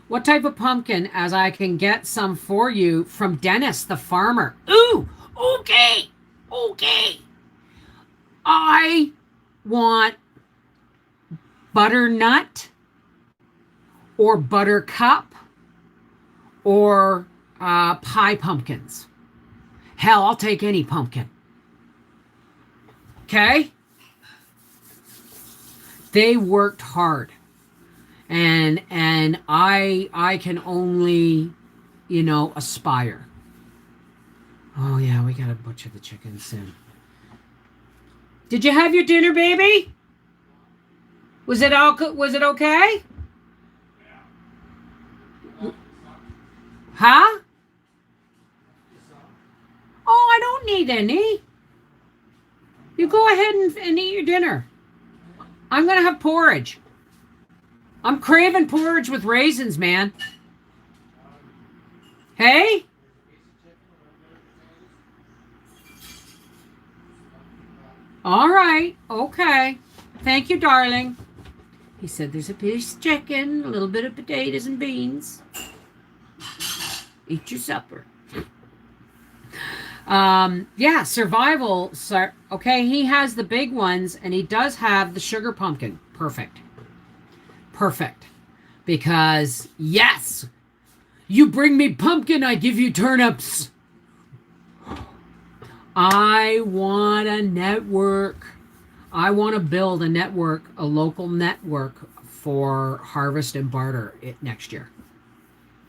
What type of pumpkin, as I can get some for you from Dennis the farmer? Ooh, okay, okay. I want butternut or buttercup or pie pumpkins. Hell, I'll take any pumpkin. Okay? They worked hard. And I can only, aspire. Oh yeah, we gotta butcher the chicken soon. Did you have your dinner, baby? Was it okay? Huh? Oh, I don't need any. You go ahead and eat your dinner. I'm gonna have porridge. I'm craving porridge with raisins, man. Hey? All right. Okay. Thank you, darling. He said there's a piece of chicken, a little bit of potatoes and beans. Eat your supper. Yeah, survival. Okay, he has the big ones, and he does have the sugar pumpkin. Perfect. Perfect. Because, yes, you bring me pumpkin, I give you turnips. I want a network. I want to build a network, a local network for harvest and barter it next year.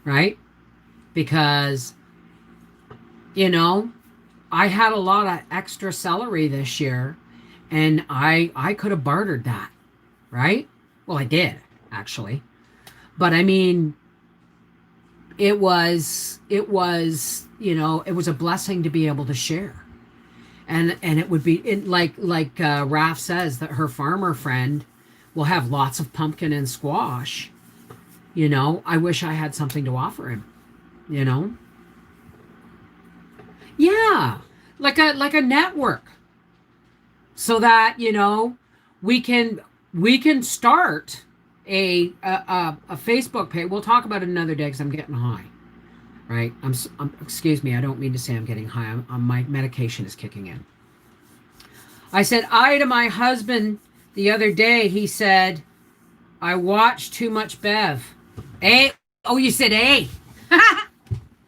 Right? Because, I had a lot of extra celery this year, and I could have bartered that. Right? Well, I did, actually. But I mean, it was it was a blessing to be able to share. And it would be like Raph says, that her farmer friend will have lots of pumpkin and squash. I wish I had something to offer him. Yeah, like a network, so that we can start a Facebook page. We'll talk about it another day because I'm getting high. Right? Excuse me. I don't mean to say I'm getting high. My medication is kicking in. I said I to my husband the other day. He said, "I watch too much Bev." A. Oh, you said A.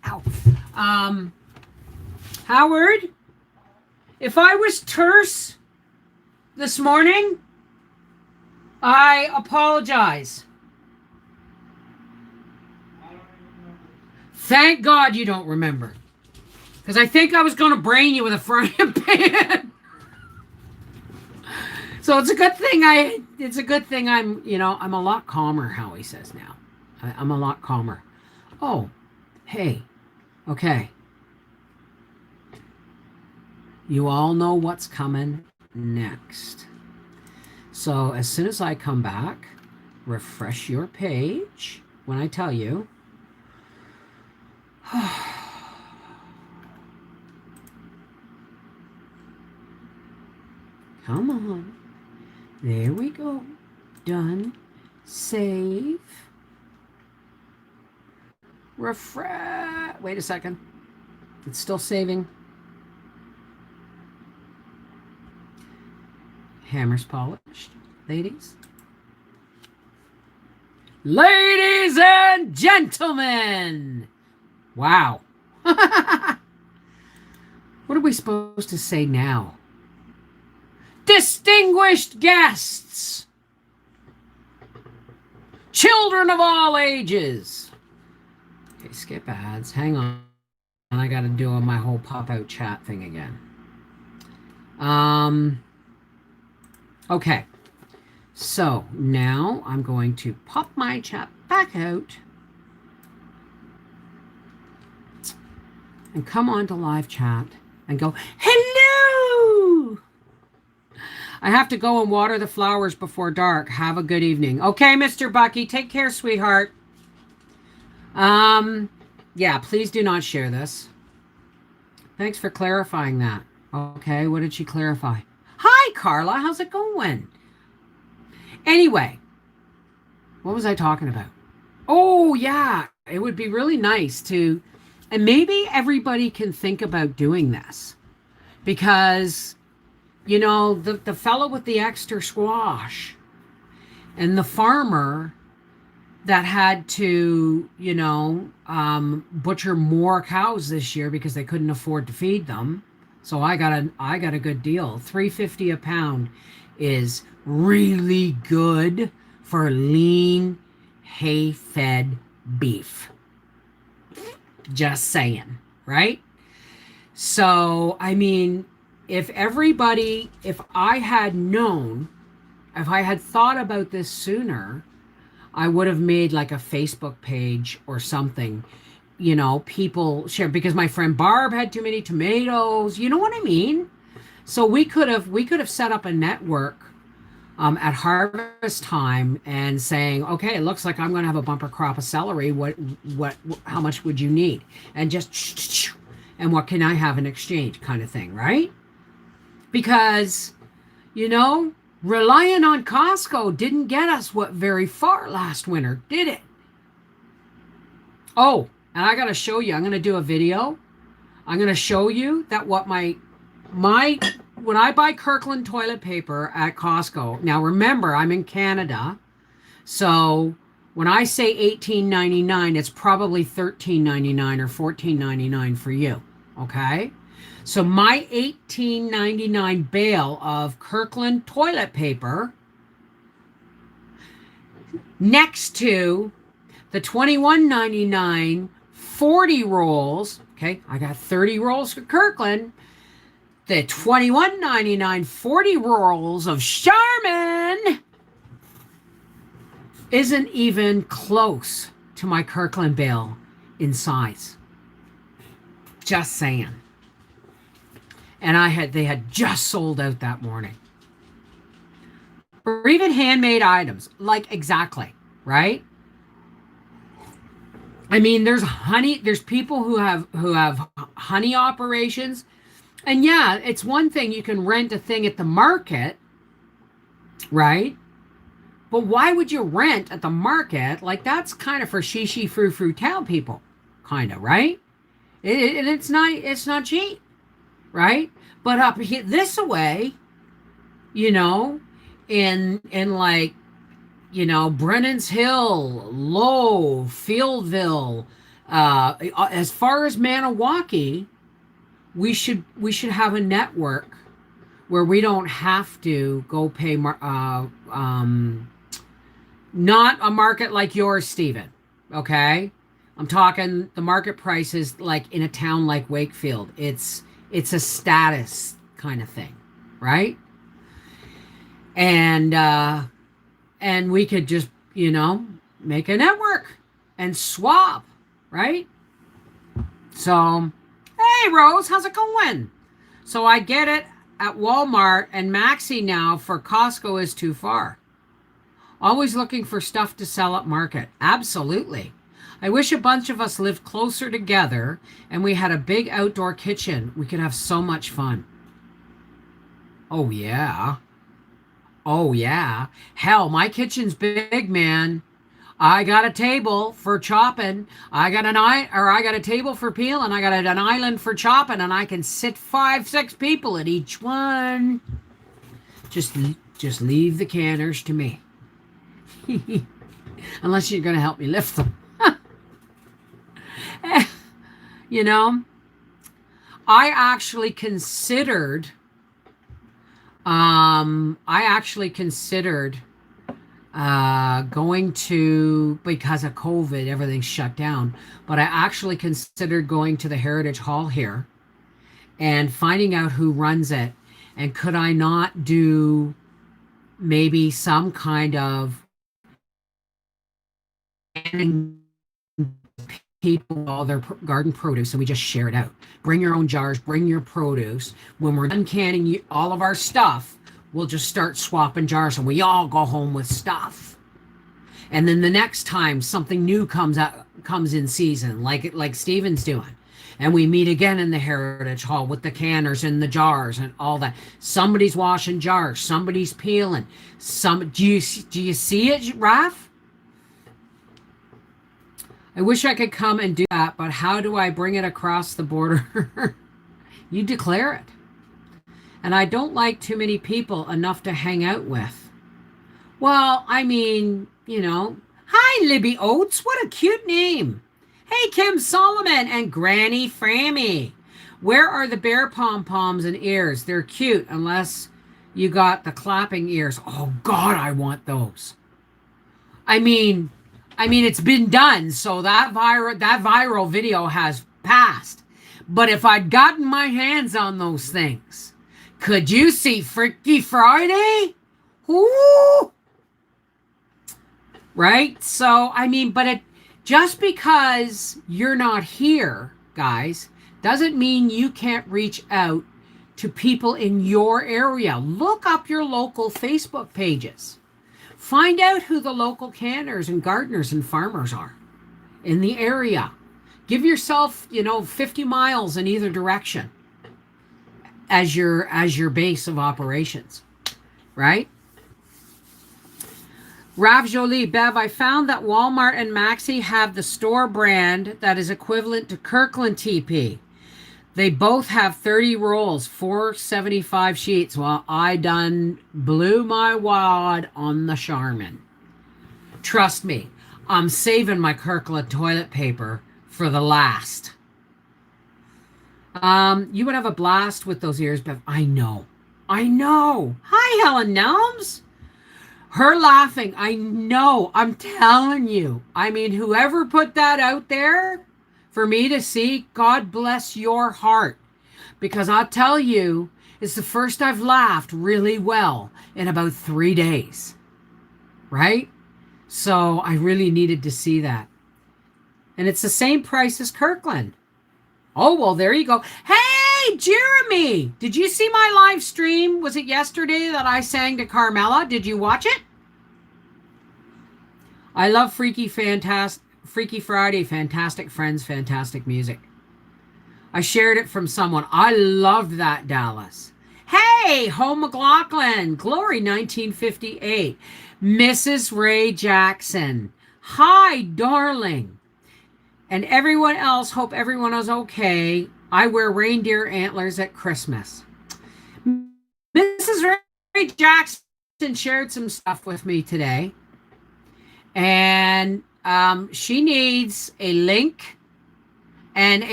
Ow. Howard, if I was terse this morning, I apologize. Thank God you don't remember. Because I think I was going to brain you with a frying pan. So it's a good thing I'm a lot calmer, Howie says now. I'm a lot calmer. Oh, hey, okay. You all know what's coming next. So as soon as I come back, refresh your page when I tell you. Come on. There we go. Done. Save. Refresh. Wait a second. It's still saving. Hammer's polished. Ladies. Ladies and gentlemen. Wow. What are we supposed to say now? Distinguished guests. Children of all ages. Okay, skip ads. Hang on. I got to do my whole pop-out chat thing again. Okay. So now I'm going to pop my chat back out and come on to live chat and go, hello. I have to go and water the flowers before dark. Have a good evening. Okay, Mr. Bucky. Take care, sweetheart. Um, yeah, please do not share this. Thanks for clarifying that. Okay, what did she clarify? Hi, Carla. How's it going? Anyway, what was I talking about? Oh, yeah. It would be really nice to, and maybe everybody can think about doing this because, the fellow with the extra squash and the farmer that had to, butcher more cows this year because they couldn't afford to feed them. So I got a good deal. $3.50 a pound is really good for lean hay-fed beef. Just saying, right? So, I mean, if I had known, if I had thought about this sooner, I would have made like a Facebook page or something, people share because my friend Barb had too many tomatoes. You know what I mean? So we could have set up a network at harvest time and saying, okay, it looks like I'm going to have a bumper crop of celery. How much would you need? And just, and what can I have in exchange kind of thing, right? Because, relying on Costco didn't get us very far last winter, did it? Oh, and I got to show you. I'm going to do a video. I'm going to show you that what my when I buy Kirkland toilet paper at Costco. Now remember, I'm in Canada. So when I say $18.99, it's probably $13.99 or $14.99 for you. Okay? So my $18.99 bale of Kirkland toilet paper next to the $21.99 40 rolls, okay, I got 30 rolls for Kirkland, the $21.99 40 rolls of Charmin isn't even close to my Kirkland bale in size. Just saying. And they had just sold out that morning. Or even handmade items, like exactly, right? I mean, there's people who have honey operations. And yeah, it's one thing you can rent a thing at the market, right? But why would you rent at the market? Like that's kind of for shishi frou town people, kind of, right? And it's not cheap, right? But up here, this way, in like, Brennan's Hill, Low, Fieldville, as far as Maniwaki, we should have a network where we don't have to go pay not a market like yours, Stephen. Okay, I'm talking the market prices like in a town like Wakefield. It's a status kind of thing, right? And we could just make a network and swap, right? So, hey Rose, how's it going? So I get it at Walmart and Maxi now for Costco is too far. Always looking for stuff to sell at market. Absolutely. I wish a bunch of us lived closer together and we had a big outdoor kitchen. We could have so much fun. Oh yeah. Oh yeah. Hell, my kitchen's big, man. I got a table for chopping. I got a table for peeling. I got an island for chopping, and I can sit 5-6 people at each one. Just leave the canners to me. Unless you're going to help me lift them. I actually considered going to, because of COVID, everything's shut down. But I actually considered going to the Heritage Hall here and finding out who runs it. And could I not do maybe some kind of people all their garden produce and we just share it out. Bring your own jars, bring your produce. When we're done canning all of our stuff, we'll just start swapping jars and we all go home with stuff. And then the next time something new comes in season, like Steven's doing, and we meet again in the Heritage Hall with the canners and the jars and all that. Somebody's washing jars, somebody's peeling. Do you see it, Raph? I wish I could come and do that, but how do I bring it across the border? You declare it. And I don't like too many people enough to hang out with. Well, I mean, hi, Libby Oates. What a cute name. Hey, Kim Solomon and Granny Frammy. Where are the bear pom-poms and ears? They're cute unless you got the clapping ears. Oh, God, I want those. I mean, it's been done, so that viral video has passed. But if I'd gotten my hands on those things, could you see Freaky Friday? Ooh! Right? So, but just because you're not here, guys, doesn't mean you can't reach out to people in your area. Look up your local Facebook pages. Find out who the local canners and gardeners and farmers are in the area. Give yourself, 50 miles in either direction as your base of operations, right? Rav Jolie, Bev, I found that Walmart and Maxi have the store brand that is equivalent to Kirkland TP. They both have 30 rolls, 475 sheets. Well, I done blew my wad on the Charmin. Trust me, I'm saving my Kirkland toilet paper for the last. You would have a blast with those ears, Bev. I know. Hi, Helen Nelms. Her laughing. I know. I'm telling you. Whoever put that out there for me to see, God bless your heart. Because I'll tell you, it's the first I've laughed really well in about 3 days. Right? So I really needed to see that. And it's the same price as Kirkland. Oh, well, there you go. Hey, Jeremy, did you see my live stream? Was it yesterday that I sang to Carmela? Did you watch it? I love Freaky Friday, fantastic friends, fantastic music. I shared it from someone. I loved that, Dallas. Hey, Ho McLaughlin, Glory 1958. Mrs. Ray Jackson. Hi, darling. And everyone else, hope everyone is okay. I wear reindeer antlers at Christmas. Mrs. Ray Jackson shared some stuff with me today. And she needs a link and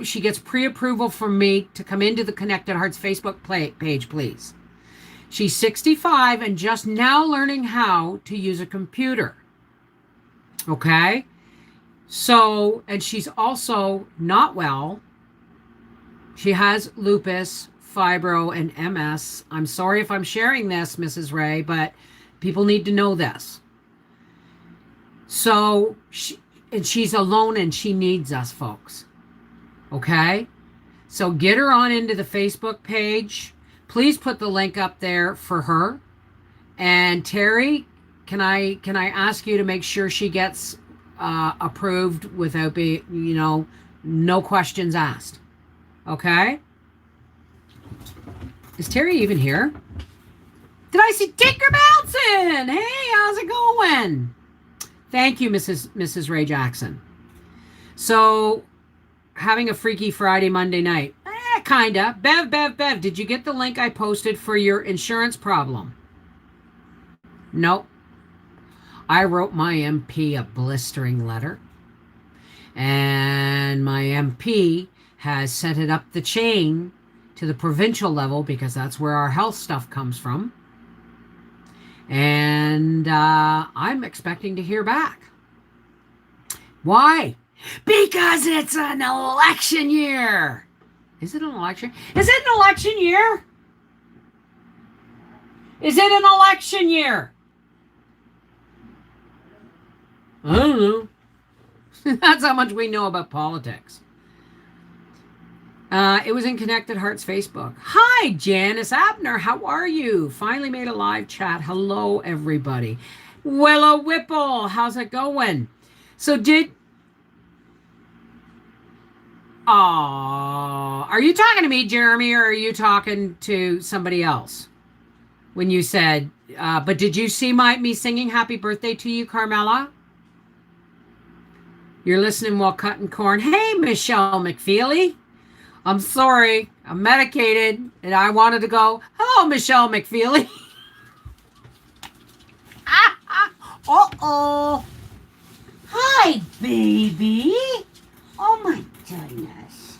she gets pre-approval from me to come into the Connected Hearts Facebook page, please. She's 65 and just now learning how to use a computer. Okay? So, and she's also not well. She has lupus, fibro, and MS. I'm sorry if I'm sharing this, Mrs. Ray, but people need to know this. So, she's alone and she needs us, folks. Okay? So get her on into the Facebook page. Please put the link up there for her. And Terry, can I ask you to make sure she gets approved without no questions asked? Okay? Is Terry even here? Did I see Tinker Bouncing? Hey, how's it going? Thank you, Mrs. Ray Jackson. So, having a Freaky Friday Monday night. Kinda. Bev, did you get the link I posted for your insurance problem? Nope. I wrote my MP a blistering letter. And my MP has sent it up the chain to the provincial level because that's where our health stuff comes from. And I'm expecting to hear back. Why? Because it's an election year. Is it an election? Is it an election year? Is it an election year? I don't know. That's how much we know about politics. It was in Connected Hearts Facebook. Hi, Janice Abner. How are you? Finally made a live chat. Hello, everybody. Willow Whipple, how's it going? So are you talking to me, Jeremy, or are you talking to somebody else? When you said, but did you see me singing happy birthday to you, Carmela? You're listening while cutting corn. Hey, Michelle McFeely. I'm sorry. I'm medicated and I wanted to go, hello, Michelle McFeely. Uh-oh. Hi, baby. Oh, my goodness.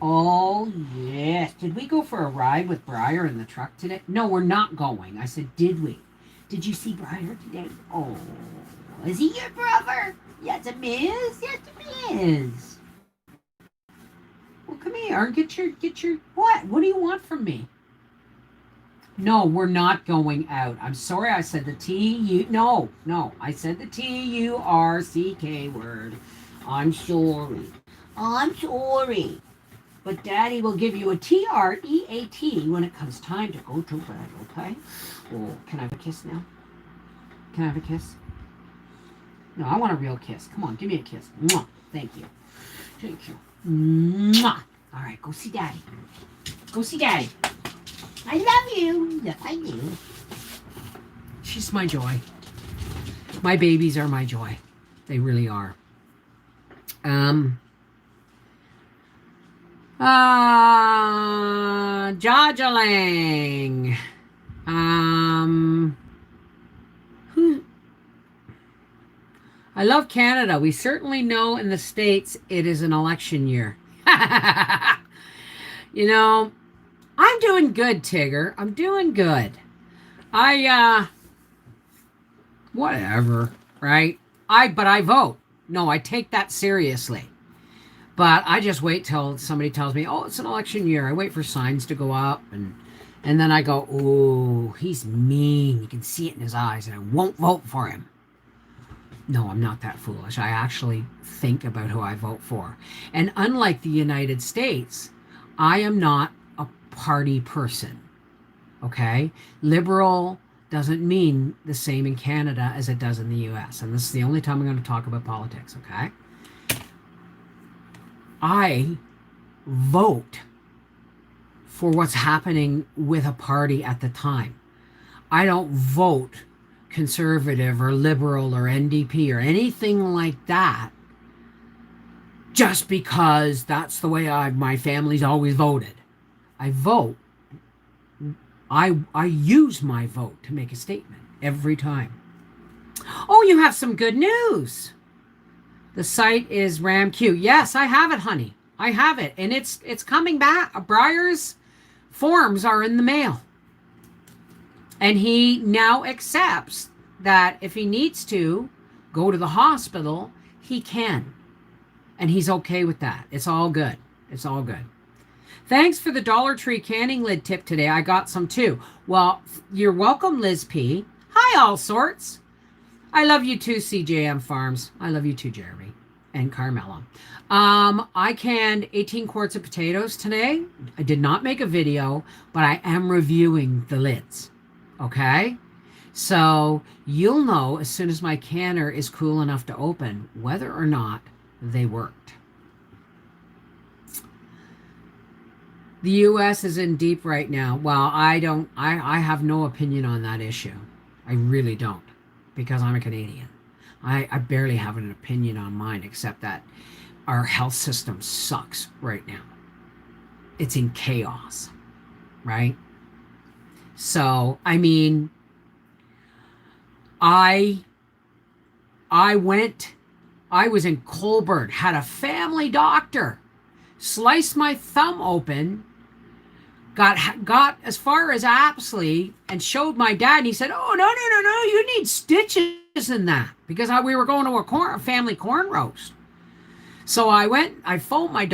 Oh, yes. Did we go for a ride with Briar in the truck today? No, we're not going. I said, did we? Did you see Briar today? Oh, is he your brother? Yes, it is. Yes, it is. Well, come here. Get your, what? What do you want from me? No, we're not going out. I'm sorry I said the T-U, no, I said the T-U-R-C-K word. I'm sorry. I'm sorry. But Daddy will give you a T-R-E-A-T when it comes time to go to bed, okay? Oh, can I have a kiss now? Can I have a kiss? No, I want a real kiss. Come on, give me a kiss. Mwah. Thank you. Thank you. Mwah. All right, go see Daddy. Go see Daddy. I love you. Yes, I do. She's my joy. My babies are my joy. They really are. Jajalang. Who? I love Canada. We certainly know in the States it is an election year. You know, I'm doing good, Tigger. I'm doing good. Whatever, right? But I vote. No, I take that seriously. But I just wait till somebody tells me, oh, it's an election year. I wait for signs to go up and then I go, oh, he's mean. You can see it in his eyes and I won't vote for him. No, I'm not that foolish. I actually think about who I vote for. And unlike the United States, I am not a party person. Okay? Liberal doesn't mean the same in Canada as it does in the US. And this is the only time I'm going to talk about politics, okay? I vote for what's happening with a party at the time. I don't vote conservative or liberal or NDP or anything like that just because that's the way my family's always voted. I vote. I use my vote to make a statement every time. Oh, you have some good news. The site is RamQ. Yes, I have it, honey. I have it. And it's coming back. Briar's forms are in the mail. And he now accepts that if he needs to go to the hospital, he can. And he's okay with that. It's all good. It's all good. Thanks for the Dollar Tree canning lid tip today. I got some too. Well, you're welcome, Liz P. Hi, all sorts. I love you too, CJM Farms. I love you too, Jeremy and Carmela. I canned 18 quarts of potatoes today. I did not make a video, but I am reviewing the lids. Okay? So you'll know as soon as my canner is cool enough to open whether or not they worked. The U.S. is in deep right now. Well, I have no opinion on that issue. I really don't, because I'm a Canadian. I barely have an opinion on mine, except that our health system sucks right now. It's in chaos, right? So, I mean, I was in Colborne, had a family doctor, sliced my thumb open, got as far as Apsley and showed my dad, and he said, oh, no, you need stitches in that, because we were going to a family corn roast. So I phoned my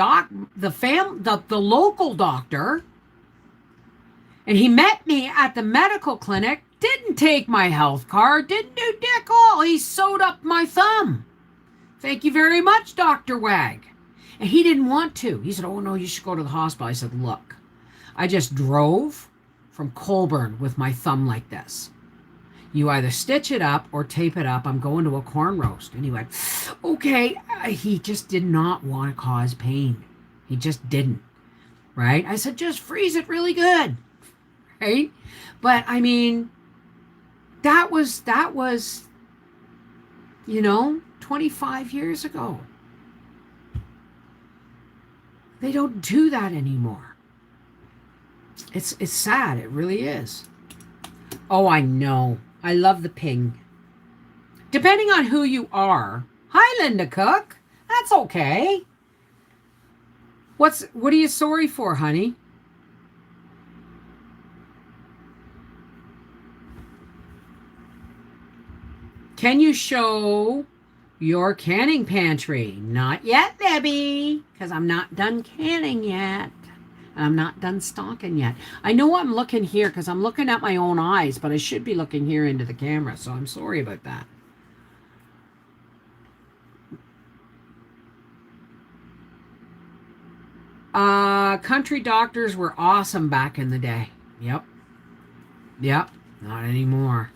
the local doctor, and he met me at the medical clinic, didn't take my health card, didn't do dick all. He sewed up my thumb. Thank you very much, Dr. Wag. And he didn't want to. He said, oh no, you should go to the hospital. I said, look, I just drove from Colburn with my thumb like this. You either stitch it up or tape it up. I'm going to a corn roast. And he went, okay. He just did not want to cause pain. He just didn't. Right? I said, just freeze it really good. Right? But I mean, that was, 25 years ago. They don't do that anymore. It's sad. It really is. Oh, I know. I love the ping. Depending on who you are. Hi, Linda Cook. That's okay. What are you sorry for, honey? Can you show your canning pantry? Not yet, Debbie, because I'm not done canning yet. And I'm not done stocking yet. I know I'm looking here because I'm looking at my own eyes, but I should be looking here into the camera, so I'm sorry about that. Country doctors were awesome back in the day. Yep. Not anymore.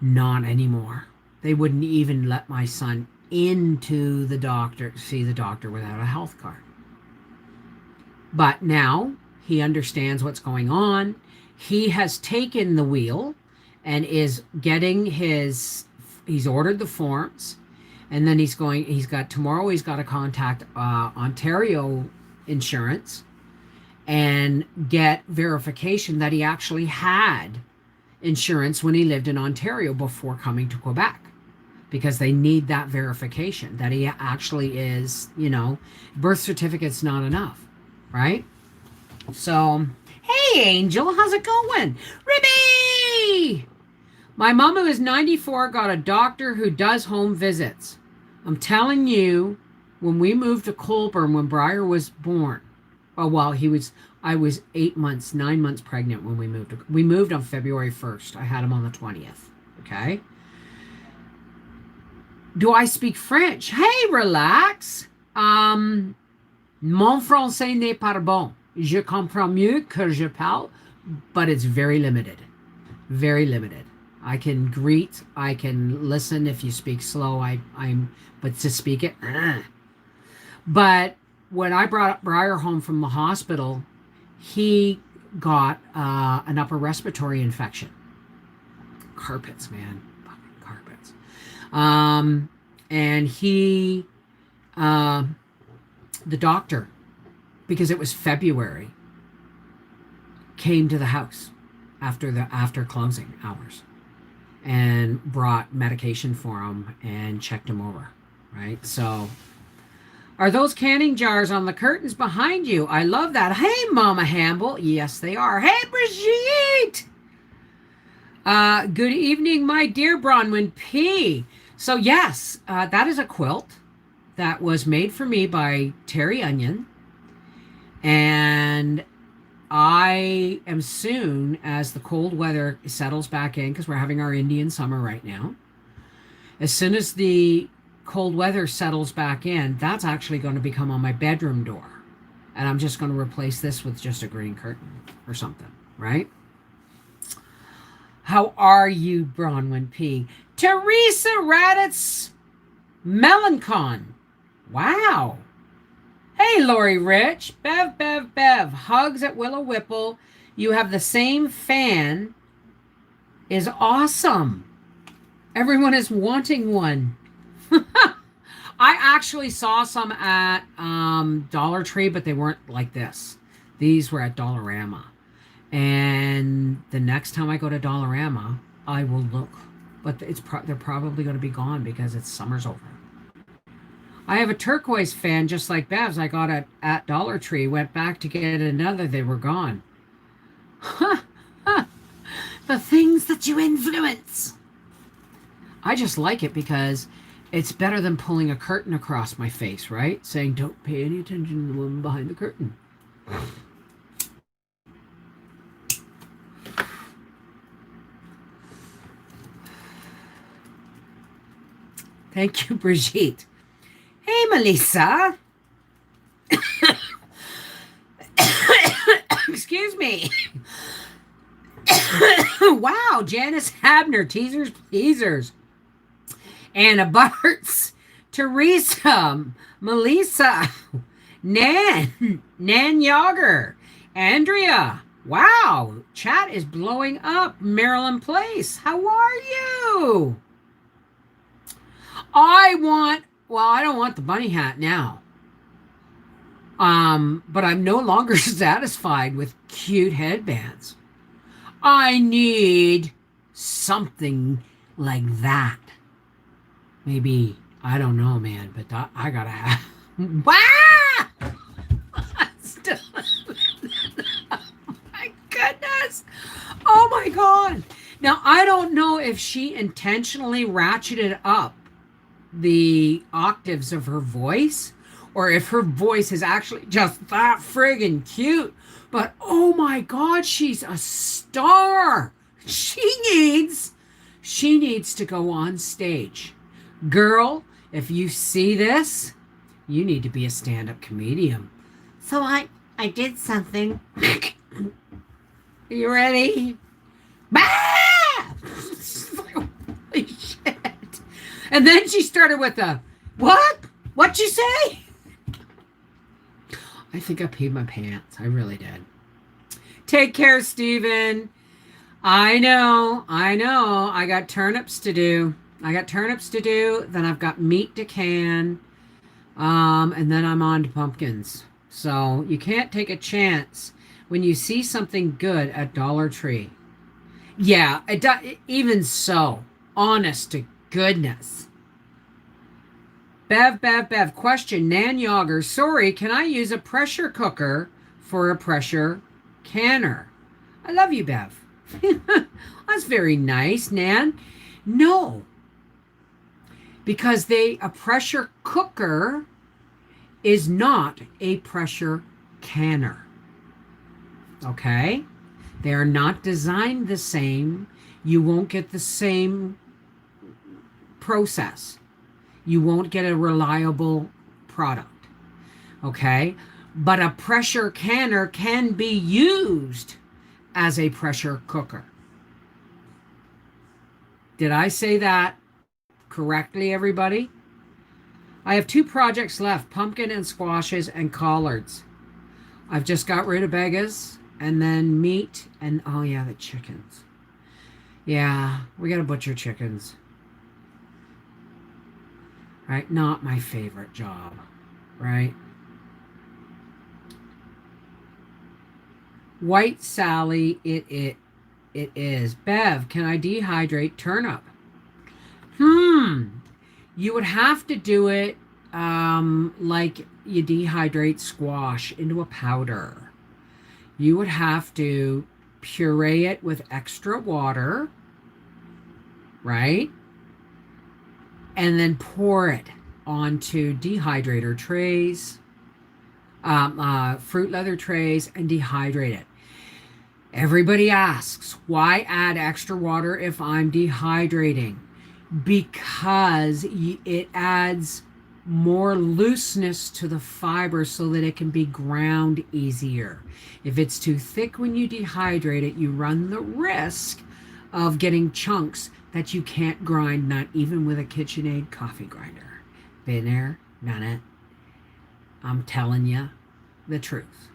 Not anymore. They wouldn't even let my son into the doctor, see the doctor without a health card. But now he understands what's going on. He has taken the wheel and is getting he's ordered the forms. And then he's got to contact Ontario Insurance and get verification that he actually had insurance when he lived in Ontario before coming to Quebec, because they need that verification that he actually is, birth certificate's not enough, right? So, hey Angel, how's it going? Ribby! My mom, who is 94, got a doctor who does home visits. I'm telling you, when we moved to Colburn, when Briar was born, I was 9 months pregnant when we moved. We moved on February 1st. I had him on the 20th. Okay. Do I speak French? Hey, relax. Mon français n'est pas bon. Je comprends mieux que je parle, but it's very limited. Very limited. I can greet, I can listen if you speak slow. But to speak it, But when I brought Briar home from the hospital, he got an upper respiratory infection. Carpets, man, fucking carpets. And the doctor, because it was February, came to the house after closing hours and brought medication for him and checked him over, right? So, are those canning jars on the curtains behind you? I love that. Hey, Mama Hamble. Yes, they are. Hey, Brigitte. Good evening, my dear Bronwyn P. So, yes, that is a quilt that was made for me by Terry Onion. And I am soon, as the cold weather settles back in, because we're having our Indian summer right now, as soon as the cold weather settles back in, that's actually going to become on my bedroom door. And I'm just going to replace this with just a green curtain or something, right? How are you, Bronwyn P? Teresa Raditz Melancon. Wow. Hey, Lori Rich. Bev. Hugs at Willow Whipple. You have the same fan. Is awesome. Everyone is wanting one. I actually saw some at Dollar Tree, but they weren't like this. These were at Dollarama. And the next time I go to Dollarama, I will look. But they're probably going to be gone because summer's over. I have a turquoise fan just like Bev's. I got it at Dollar Tree. Went back to get another. They were gone. The things that you influence. I just like it because it's better than pulling a curtain across my face, right? Saying, don't pay any attention to the woman behind the curtain. Thank you, Brigitte. Hey, Melissa. Excuse me. Wow, Janice Habner, teasers, pleasers. Anna Bartz, Teresa, Melissa, Nan Yager, Andrea. Wow, chat is blowing up. Maryland Place, how are you? I don't want the bunny hat now. But I'm no longer satisfied with cute headbands. I need something like that. Maybe, I don't know, man, but I gotta have. Wow! Still, oh my goodness. Oh my God. Now, I don't know if she intentionally ratcheted up the octaves of her voice or if her voice is actually just that friggin' cute. But oh my God, she's a star. She needs to go on stage. Girl, if you see this, you need to be a stand-up comedian. So I did something. Are you ready? Bah! Holy shit. And then she started with a, what? What'd you say? I think I peed my pants. I really did. Take care, Steven. I know. I got turnips to do. Then I've got meat to can. And then I'm on to pumpkins. So you can't take a chance when you see something good at Dollar Tree. Yeah, even so. Honest to goodness. Bev. Question, Nan Yager. Sorry, can I use a pressure cooker for a pressure canner? I love you, Bev. That's very nice, Nan. No. Because a pressure cooker is not a pressure canner. Okay? They are not designed the same. You won't get the same process. You won't get a reliable product. Okay? But a pressure canner can be used as a pressure cooker. Did I say that correctly, everybody? I have 2 projects left, pumpkin and squashes and collards. I've just got rutabagas and then meat and, oh yeah, the chickens. Yeah, we got to butcher chickens. Right? Not my favorite job, right? White Sally, it is. Bev, can I dehydrate turnip? You would have to do it like you dehydrate squash into a powder. You would have to puree it with extra water, right? And then pour it onto dehydrator trays, fruit leather trays, and dehydrate it. Everybody asks, why add extra water if I'm dehydrating? Because it adds more looseness to the fiber so that it can be ground easier. If it's too thick when you dehydrate it, you run the risk of getting chunks that you can't grind, not even with a KitchenAid coffee grinder. Been there, done it. I'm telling you the truth,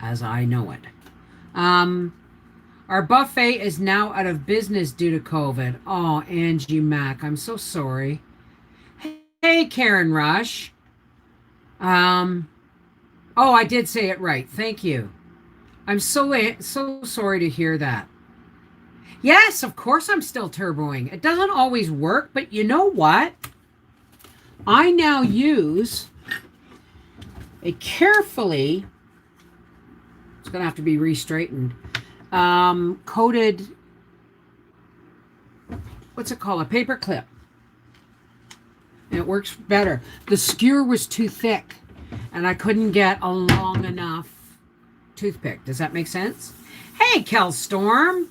as I know it. Our buffet is now out of business due to COVID. Oh, Angie Mack, I'm so sorry. Hey, Karen Rush. Oh, I did say it right. Thank you. I'm so sorry to hear that. Yes, of course I'm still turboing. It doesn't always work, but you know what? I now use a carefully, it's going to have to be re-straightened, coated, what's it called? A paper clip. And it works better. The skewer was too thick, and I couldn't get a long enough toothpick. Does that make sense? Hey, Kel Storm.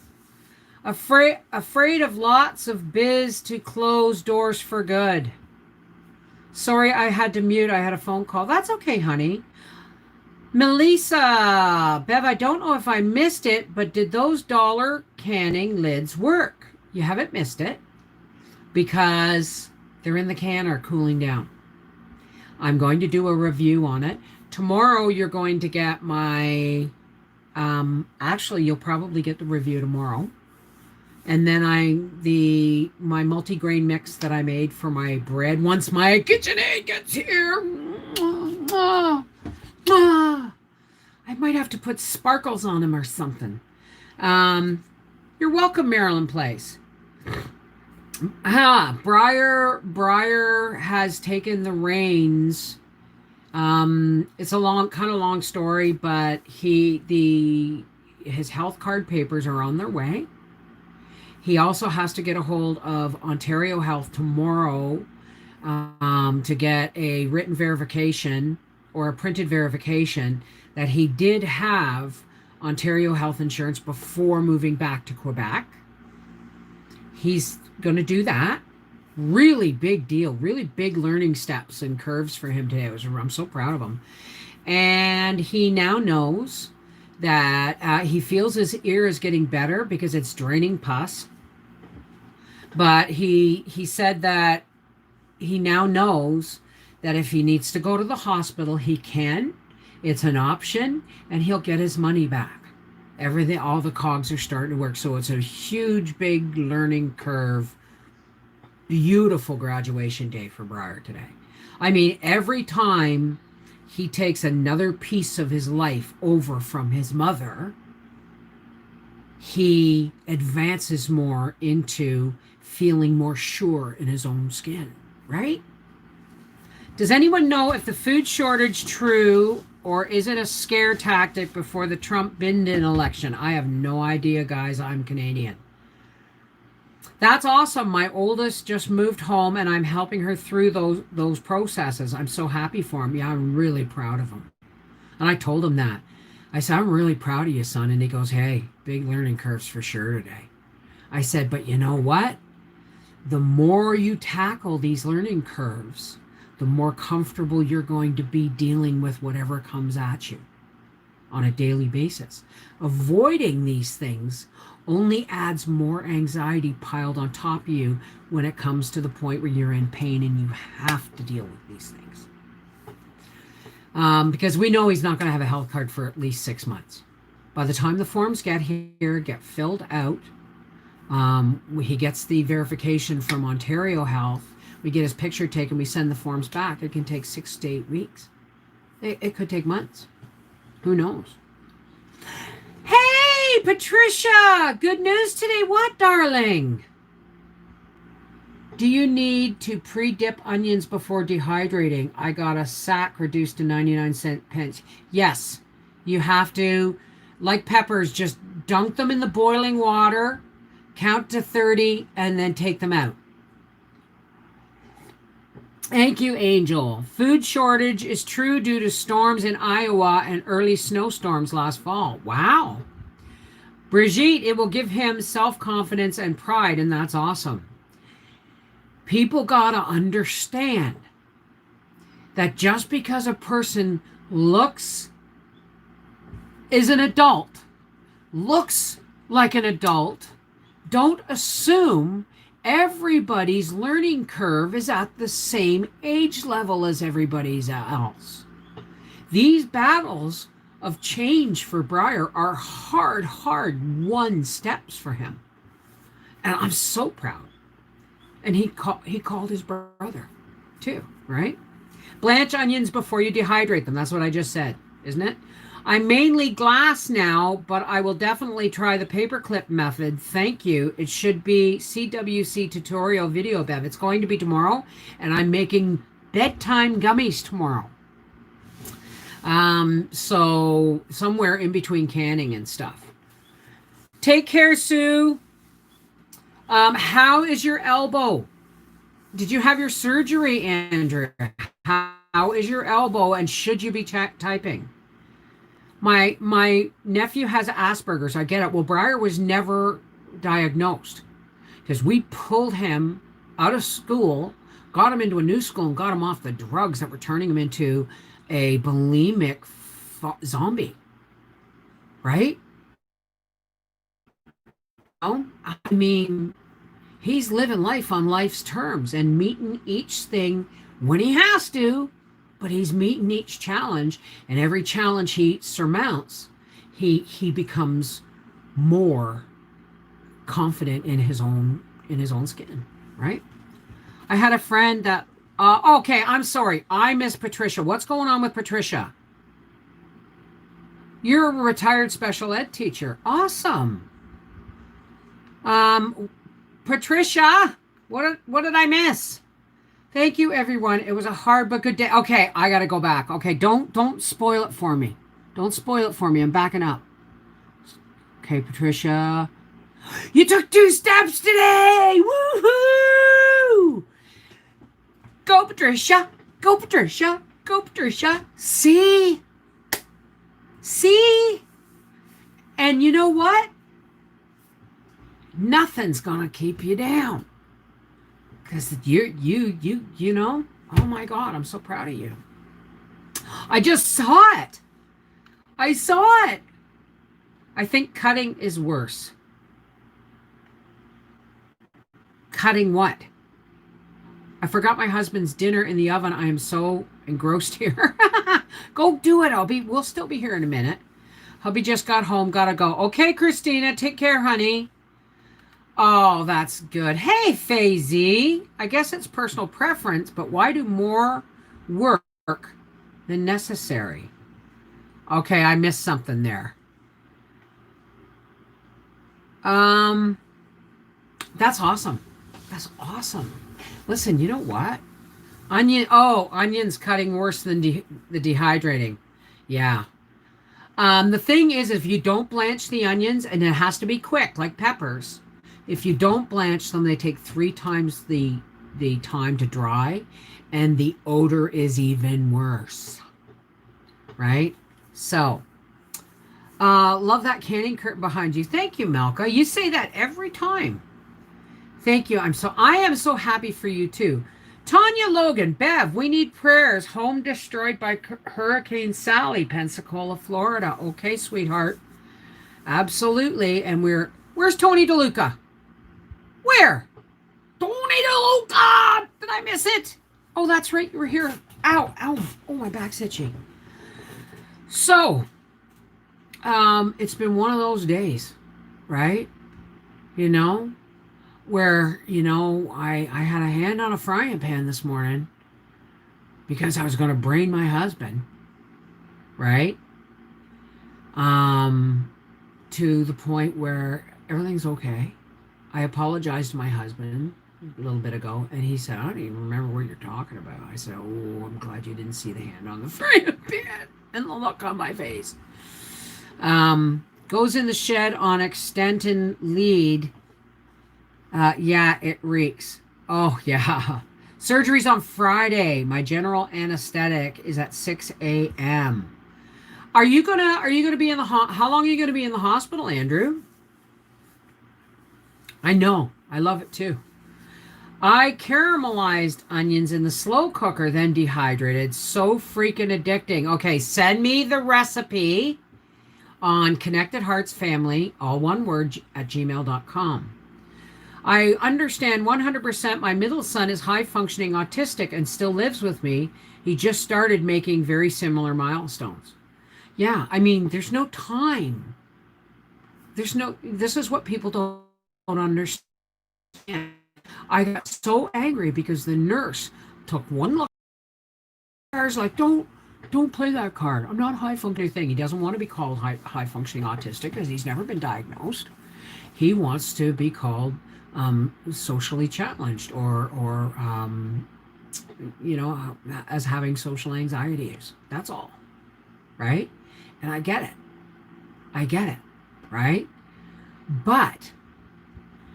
Afraid of lots of biz to close doors for good. Sorry, I had to mute. I had a phone call. That's okay, honey. Melissa, Bev, I don't know if I missed it, but did those dollar canning lids work? You haven't missed it because they're in the can or cooling down. I'm going to do a review on it. Tomorrow, you're going to get my, actually, you'll probably get the review tomorrow. And then my multigrain mix that I made for my bread once my KitchenAid gets here. I might have to put sparkles on them or something. You're welcome, Maryland Place. Briar has taken the reins. It's a long story, but his health card papers are on their way. He also has to get a hold of Ontario Health tomorrow to get a written verification or a printed verification that he did have Ontario Health Insurance before moving back to Quebec. He's going to do that. Really big deal, really big learning steps and curves for him today. I'm so proud of him. And he now knows that he feels his ear is getting better because it's draining pus. But he said that he now knows that if he needs to go to the hospital, he can. It's an option, and he'll get his money back. Everything, all the cogs are starting to work. So it's a huge, big learning curve. Beautiful graduation day for Briar today. I mean, every time he takes another piece of his life over from his mother, he advances more into feeling more sure in his own skin, right? Does anyone know if the food shortage true, or is it a scare tactic before the Trump-Biden election? I have no idea, guys. I'm Canadian. That's awesome. My oldest just moved home, and I'm helping her through those processes. I'm so happy for him. Yeah, I'm really proud of him. And I told him that. I said, I'm really proud of you, son. And he goes, hey, big learning curves for sure today. I said, but you know what? The more you tackle these learning curves, the more comfortable you're going to be dealing with whatever comes at you on a daily basis. Avoiding these things only adds more anxiety piled on top of you when it comes to the point where you're in pain and you have to deal with these things. Because we know he's not going to have a health card for at least 6 months. By the time the forms get here, get filled out, he gets the verification from Ontario Health, we get his picture taken, we send the forms back. It can take 6 to 8 weeks. It could take months. Who knows? Hey, Patricia! Good news today. What, darling? Do you need to pre-dip onions before dehydrating? I got a sack reduced to 99 cents. Yes, you have to, like peppers, just dunk them in the boiling water, count to 30, and then take them out. Thank you, Angel. Food shortage is true due to storms in Iowa and early snowstorms last fall. Wow. Brigitte, it will give him self-confidence and pride, and that's awesome. People gotta understand that just because a person is an adult, looks like an adult, don't assume everybody's learning curve is at the same age level as everybody else. These battles of change for Briar are hard won steps for him. And I'm so proud. And he called his brother too, right? Blanch onions before you dehydrate them. That's what I just said, isn't it? I'm mainly glass now, but I will definitely try the paperclip method. Thank you. It should be CWC tutorial video, Bev. It's going to be tomorrow, and I'm making bedtime gummies tomorrow. So somewhere in between canning and stuff. Take care, Sue. How is your elbow? Did you have your surgery, Andrew? How is your elbow, and should you be typing? My nephew has Asperger's. I get it. Well, Briar was never diagnosed because we pulled him out of school, got him into a new school and got him off the drugs that were turning him into a bulimic zombie, right? Oh, I mean, he's living life on life's terms and meeting each thing when he has to, but he's meeting each challenge, and every challenge he surmounts, he becomes more confident in his own skin, right? I had a friend that okay, I'm sorry. I miss Patricia. What's going on with Patricia? You're a retired special ed teacher. Awesome. Um Patricia, what did I miss? Thank you, everyone. It was a hard but good day. Okay, I gotta go back. Okay, don't spoil it for me. Don't spoil it for me. I'm backing up. Okay, Patricia. You took 2 steps today! Woohoo! Go, Patricia! Go, Patricia! Go, Patricia! See? See? And you know what? Nothing's gonna keep you down. Because you know, oh my God, I'm so proud of you. I just saw it. I saw it. I think cutting is worse. Cutting what? I forgot my husband's dinner in the oven. I am so engrossed here. Go do it. We'll still be here in a minute. Hubby just got home. Gotta go. Okay, Christina, take care, honey. Oh, that's good. Hey, Faisy. I guess it's personal preference, but why do more work than necessary? Okay, I missed something there. That's awesome. That's awesome. Listen, you know what? Onions cutting worse than the dehydrating. Yeah. The thing is, if you don't blanch the onions, and it has to be quick, like peppers, if you don't blanch them, they take 3 times the time to dry, and the odor is even worse. Right? So, love that canning curtain behind you. Thank you, Malka. You say that every time. Thank you. I am so happy for you too. Tanya Logan, Bev, we need prayers. Home destroyed by Hurricane Sally, Pensacola, Florida. Okay, sweetheart. Absolutely. And where's Tony DeLuca? Where? Tony DeLuca! Did I miss it? Oh, that's right. You were here. Ow, ow. Oh, my back's itching. So, it's been one of those days, right? You know, where, I had a hand on a frying pan this morning because I was going to brain my husband, right? To the point where everything's okay. I apologized to my husband a little bit ago, and he said, I don't even remember what you're talking about. I said, oh, I'm glad you didn't see the hand on the frying pan and the look on my face. Goes in the shed on Extenton lead. Yeah, it reeks. Oh, yeah. Surgery's on Friday. My general anesthetic is at 6 a.m. Are you gonna be in how long are you gonna be in the hospital, Andrew? I know. I love it too. I caramelized onions in the slow cooker, then dehydrated. So freaking addicting. Okay, send me the recipe on Connected Hearts Family, all one word, at gmail.com. I understand 100% my middle son is high-functioning autistic and still lives with me. He just started making very similar milestones. Yeah, I mean, there's no time. This is what people don't understand. I got so angry because the nurse took one look at her, like, don't play that card. I'm not a high-functioning thing. He doesn't want to be called high-functioning autistic because he's never been diagnosed. He wants to be called socially challenged or as having social anxieties. That's all, right? And I get it, right? But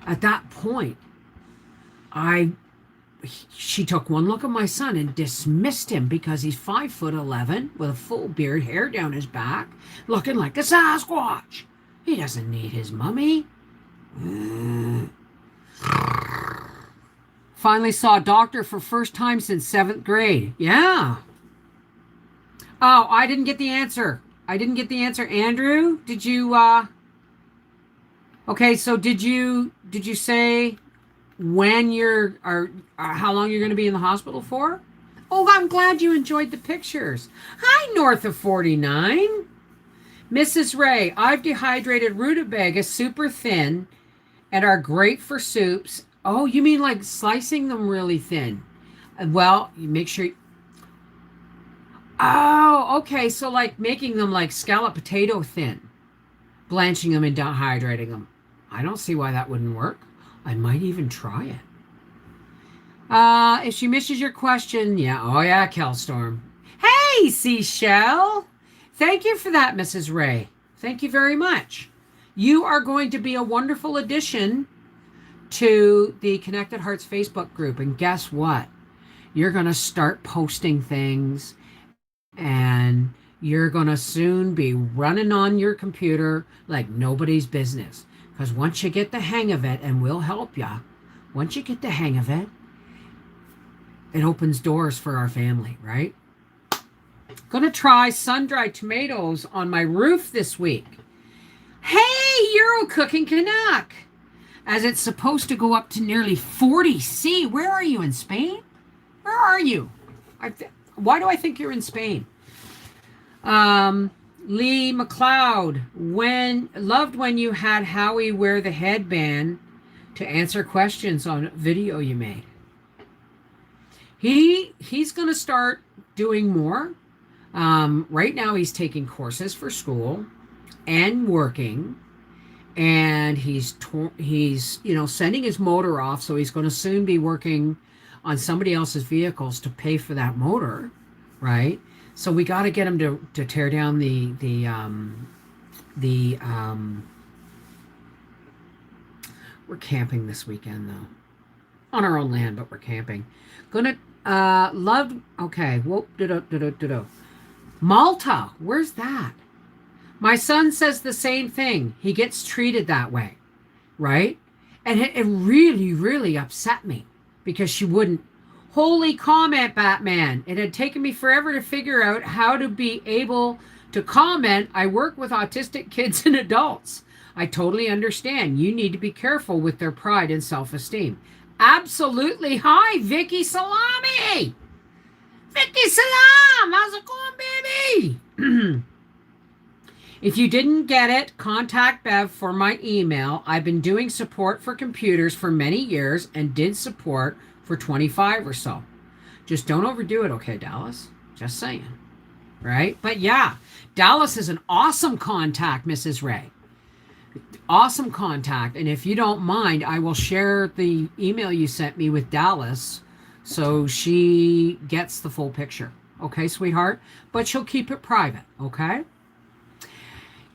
at that point, she took one look at my son and dismissed him because he's 5'11" with a full beard, hair down his back, looking like a Sasquatch. He doesn't need his mummy. Finally saw a doctor for first time since 7th grade. Yeah. Oh, I didn't get the answer. I didn't get the answer. Andrew, did you okay, so did you say when you're or how long you're going to be in the hospital for? Oh, I'm glad you enjoyed the pictures. Hi, north of 49. Mrs. Ray, I've dehydrated rutabagas super thin and are great for soups. Oh, you mean like slicing them really thin? Well, you make sure. Oh, okay. So like making them like scallop potato thin, blanching them and dehydrating them. I don't see why that wouldn't work. I might even try it. If she misses your question, yeah. Oh yeah, Kelstorm. Hey, Seashell. Thank you for that, Mrs. Ray. Thank you very much. You are going to be a wonderful addition to the Connected Hearts Facebook group. And guess what? You're going to start posting things and you're going to soon be running on your computer like nobody's business. Because once you get the hang of it, and we'll help you, once you get the hang of it, it opens doors for our family, right? Gonna try sun-dried tomatoes on my roof this week. Hey, Euro Cooking Canuck! As it's supposed to go up to nearly 40°C. Where are you, in Spain? Where are you? Why do I think you're in Spain? Lee McLeod, loved when you had Howie wear the headband to answer questions on a video you made. He's going to start doing more. Right now he's taking courses for school and working, and he's sending his motor off, so he's going to soon be working on somebody else's vehicles to pay for that motor, right? So we got to get him to tear down we're camping this weekend though, on our own land, but we're camping. Gonna okay. Whoop, Malta, where's that? My son says the same thing. He gets treated that way, right? And it really, really upset me because she wouldn't. Holy comment, Batman. It had taken me forever to figure out how to be able to comment. I work with autistic kids and adults. I totally understand. You need to be careful with their pride and self-esteem. Absolutely. Hi, Vicky Salami. Vicky Salam. How's it going, baby? If you didn't get it, contact Bev for my email. I've been doing support for computers for many years and did support for 25 or so. Just don't overdo it, okay, Dallas? Just saying. Right? But yeah, Dallas is an awesome contact, Mrs. Ray. Awesome contact. And if you don't mind, I will share the email you sent me with Dallas so she gets the full picture. Okay, sweetheart? But she'll keep it private, okay?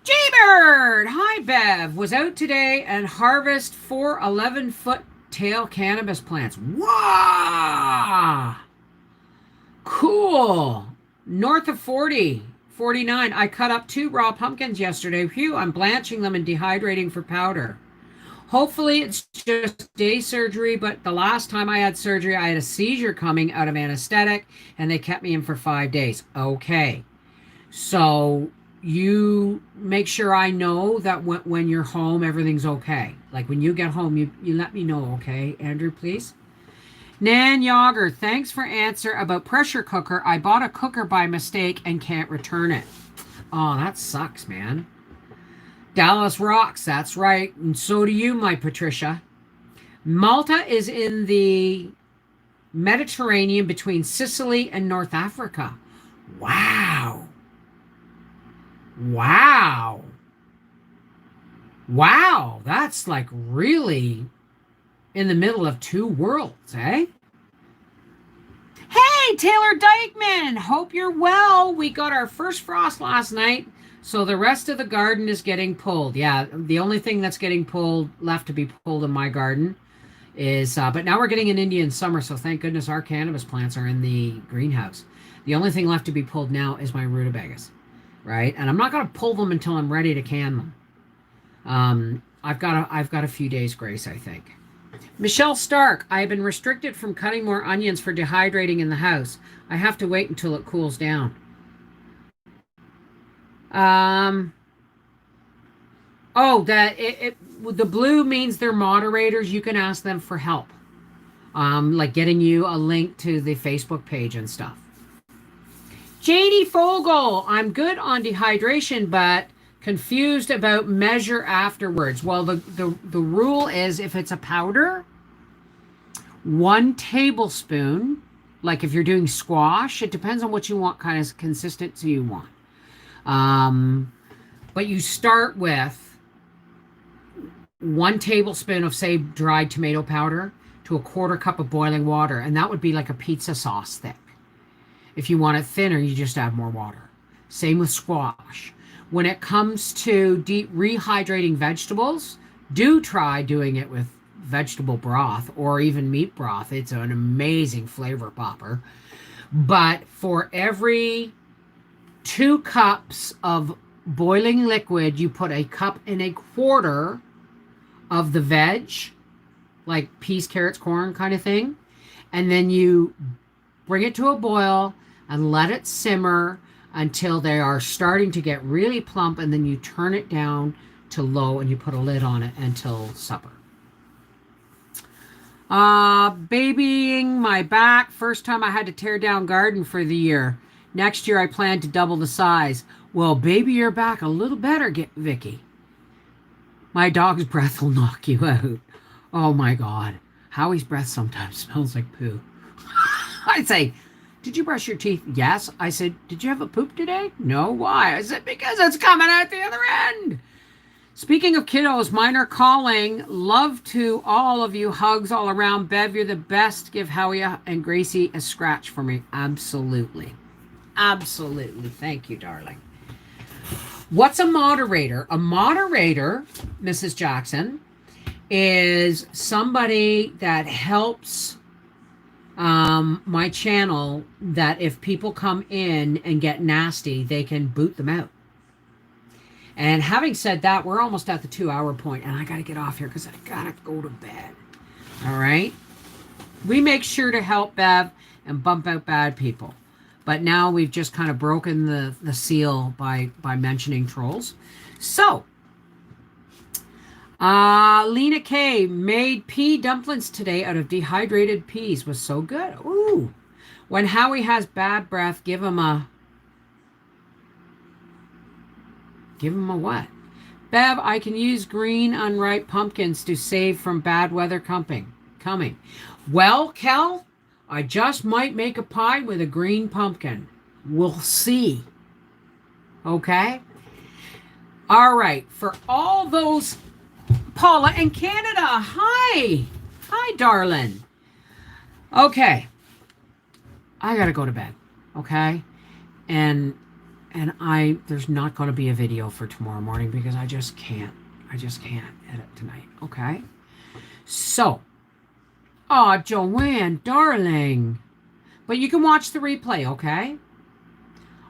Jaybird! Hi, Bev. Was out today and harvest 4 11-foot tail cannabis plants. Wow! Cool. North of 49. I cut up 2 raw pumpkins yesterday. Phew, I'm blanching them and dehydrating for powder. Hopefully it's just day surgery, but the last time I had surgery, I had a seizure coming out of anesthetic, and they kept me in for 5 days. Okay. So you make sure I know that when you're home, everything's okay. Like when you get home, you let me know, okay, Andrew, please? Nan Yager, thanks for answer about pressure cooker. I bought a cooker by mistake and can't return it. Oh, that sucks, man. Dallas rocks, that's right. And so do you, my Patricia. Malta is in the Mediterranean between Sicily and North Africa. Wow. Wow. Wow, that's like really in the middle of 2 worlds, eh? Hey, Taylor Dykeman, hope you're well. We got our first frost last night, so the rest of the garden is getting pulled. Yeah, the only thing that's getting left to be pulled in my garden is, but now we're getting an Indian summer, so thank goodness our cannabis plants are in the greenhouse. The only thing left to be pulled now is my rutabagas, right? And I'm not going to pull them until I'm ready to can them. I've got a few days grace, I think. Michelle Stark, I have been restricted from cutting more onions for dehydrating in the house. I have to wait until it cools down. Um, oh, the blue means they're moderators. You can ask them for help, like getting you a link to the Facebook page and stuff. Janie Fogel, I'm good on dehydration, but confused about measure afterwards. Well, the rule is if it's a powder, 1 tablespoon, like if you're doing squash, it depends on what you want, kind of consistency you want. But you start with 1 tablespoon of, say, dried tomato powder to a 1/4 cup of boiling water, and that would be like a pizza sauce thick. If you want it thinner, you just add more water. Same with squash. When it comes to rehydrating vegetables, do try doing it with vegetable broth or even meat broth. It's an amazing flavor popper. But for every 2 cups of boiling liquid, you put 1.25 cups of the veg, like peas, carrots, corn kind of thing. And then you bring it to a boil and let it simmer until they are starting to get really plump. And then you turn it down to low and you put a lid on it until supper. Babying my back. First time I had to tear down garden for the year. Next year I plan to double the size. Well, baby your back a little better, Vicky. My dog's breath will knock you out. Oh my God. Howie's breath sometimes smells like poo. I'd say, did you brush your teeth? Yes. I said, did you have a poop today? No. Why? I said, because it's coming out the other end. Speaking of kiddos, mine are calling. Love to all of you. Hugs all around. Bev, you're the best. Give Howie and Gracie a scratch for me. Absolutely. Absolutely. Thank you, darling. What's a moderator? A moderator, Mrs. Jackson, is somebody that helps my channel, that if people come in and get nasty, they can boot them out. And having said that, we're almost at the 2-hour point, and I got to get off here because I got to go to bed. All right? We make sure to help Bev and bump out bad people. But now we've just kind of broken the seal by mentioning trolls. So, Lena K made pea dumplings today out of dehydrated peas. Was so good. Ooh. When Howie has bad breath, give him a what? Bev, I can use green unripe pumpkins to save from bad weather coming. Well, Kel, I just might make a pie with a green pumpkin. We'll see. Okay? All right. For all those... Paula in Canada. Hi. Hi, darling. Okay. I got to go to bed. Okay? And there's not going to be a video for tomorrow morning because I just can't edit tonight. Okay? So, Joanne, darling. But you can watch the replay, okay?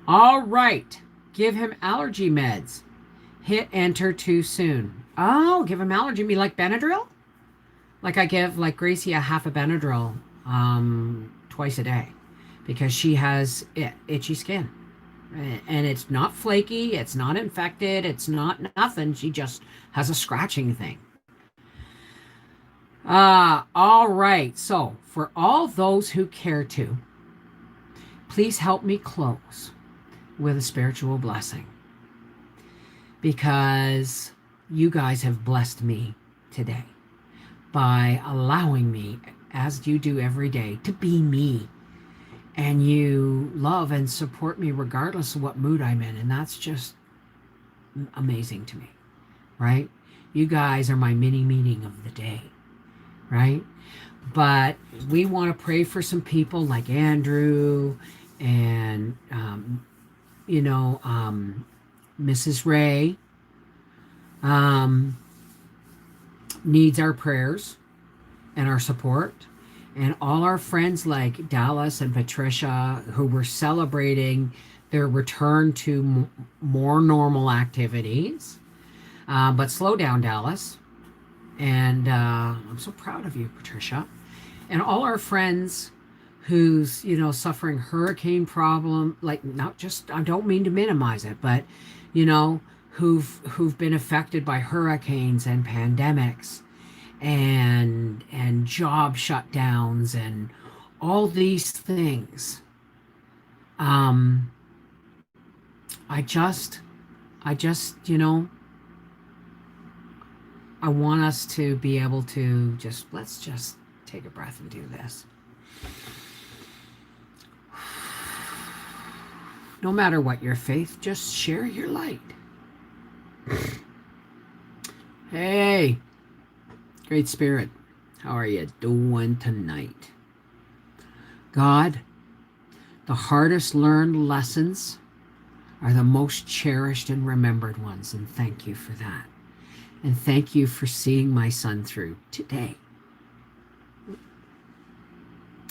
All right. Give him allergy meds. Hit enter too soon. Oh, give him allergy. Me like Benadryl? Like I give like Gracie a half a Benadryl twice a day because she has itchy skin. And it's not flaky, it's not infected, it's not nothing. She just has a scratching thing. All right. So, for all those who care to, please help me close with a spiritual blessing. Because you guys have blessed me today by allowing me, as you do every day, to be me. And you love and support me regardless of what mood I'm in. And that's just amazing to me, right? You guys are my mini meeting of the day, right? But we want to pray for some people like Andrew and, Mrs. Ray needs our prayers and our support. And all our friends like Dallas and Patricia, who were celebrating their return to more normal activities. But slow down, Dallas. And I'm so proud of you, Patricia. And all our friends who's, suffering hurricane problem, like, not just, I don't mean to minimize it, but, you know, who've been affected by hurricanes and pandemics and job shutdowns and all these things. Um, I just, I want us to be able to let's just take a breath and do this. No matter what your faith, just share your light. Hey, Great Spirit, how are you doing tonight? God, the hardest learned lessons are the most cherished and remembered ones, and thank you for that. And thank you for seeing my son through today.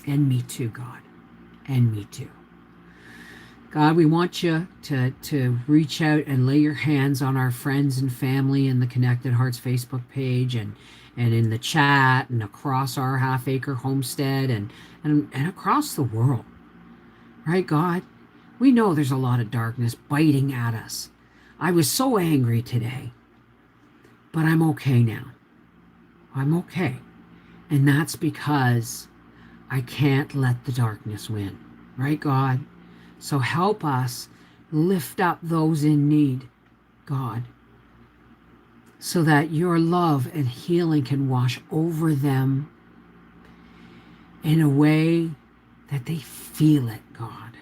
And me too, God. And me too. God, we want you to reach out and lay your hands on our friends and family in the Connected Hearts Facebook page and in the chat and across our half-acre homestead and across the world. Right, God? We know there's a lot of darkness biting at us. I was so angry today, but I'm okay now. I'm okay. And that's because I can't let the darkness win. Right, God? So help us lift up those in need, God, so that your love and healing can wash over them in a way that they feel it, God.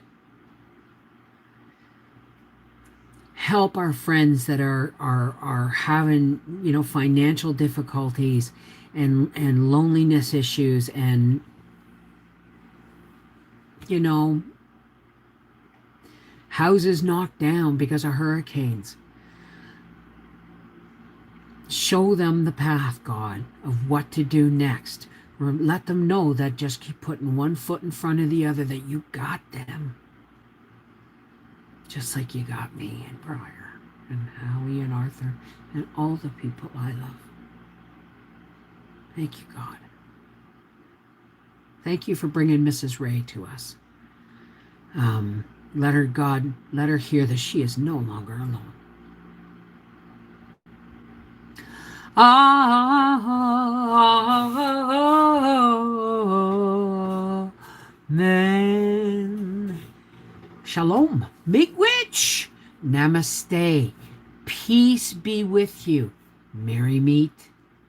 Help our friends that are having, financial difficulties and loneliness issues and, houses knocked down because of hurricanes. Show them the path, God, of what to do next. Or let them know that just keep putting one foot in front of the other, that you got them. Just like you got me and Briar and Howie and Arthur and all the people I love. Thank you, God. Thank you for bringing Mrs. Ray to us. Let her, God, let her hear that she is no longer alone. Amen. Shalom. Miigwech. Namaste. Peace be with you. Merry meet.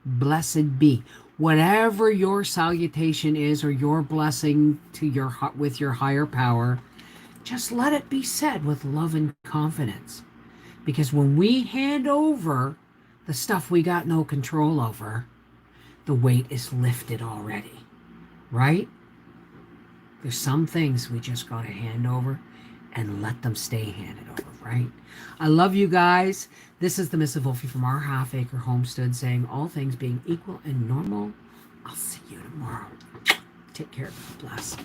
Blessed be. Whatever your salutation is or your blessing to with your higher power, just let it be said with love and confidence. Because when we hand over the stuff we got no control over, the weight is lifted already. Right? There's some things we just got to hand over and let them stay handed over, right? I love you guys. This is the Mrs. Wolfie from our half-acre homestead saying, all things being equal and normal, I'll see you tomorrow. Take care. God bless.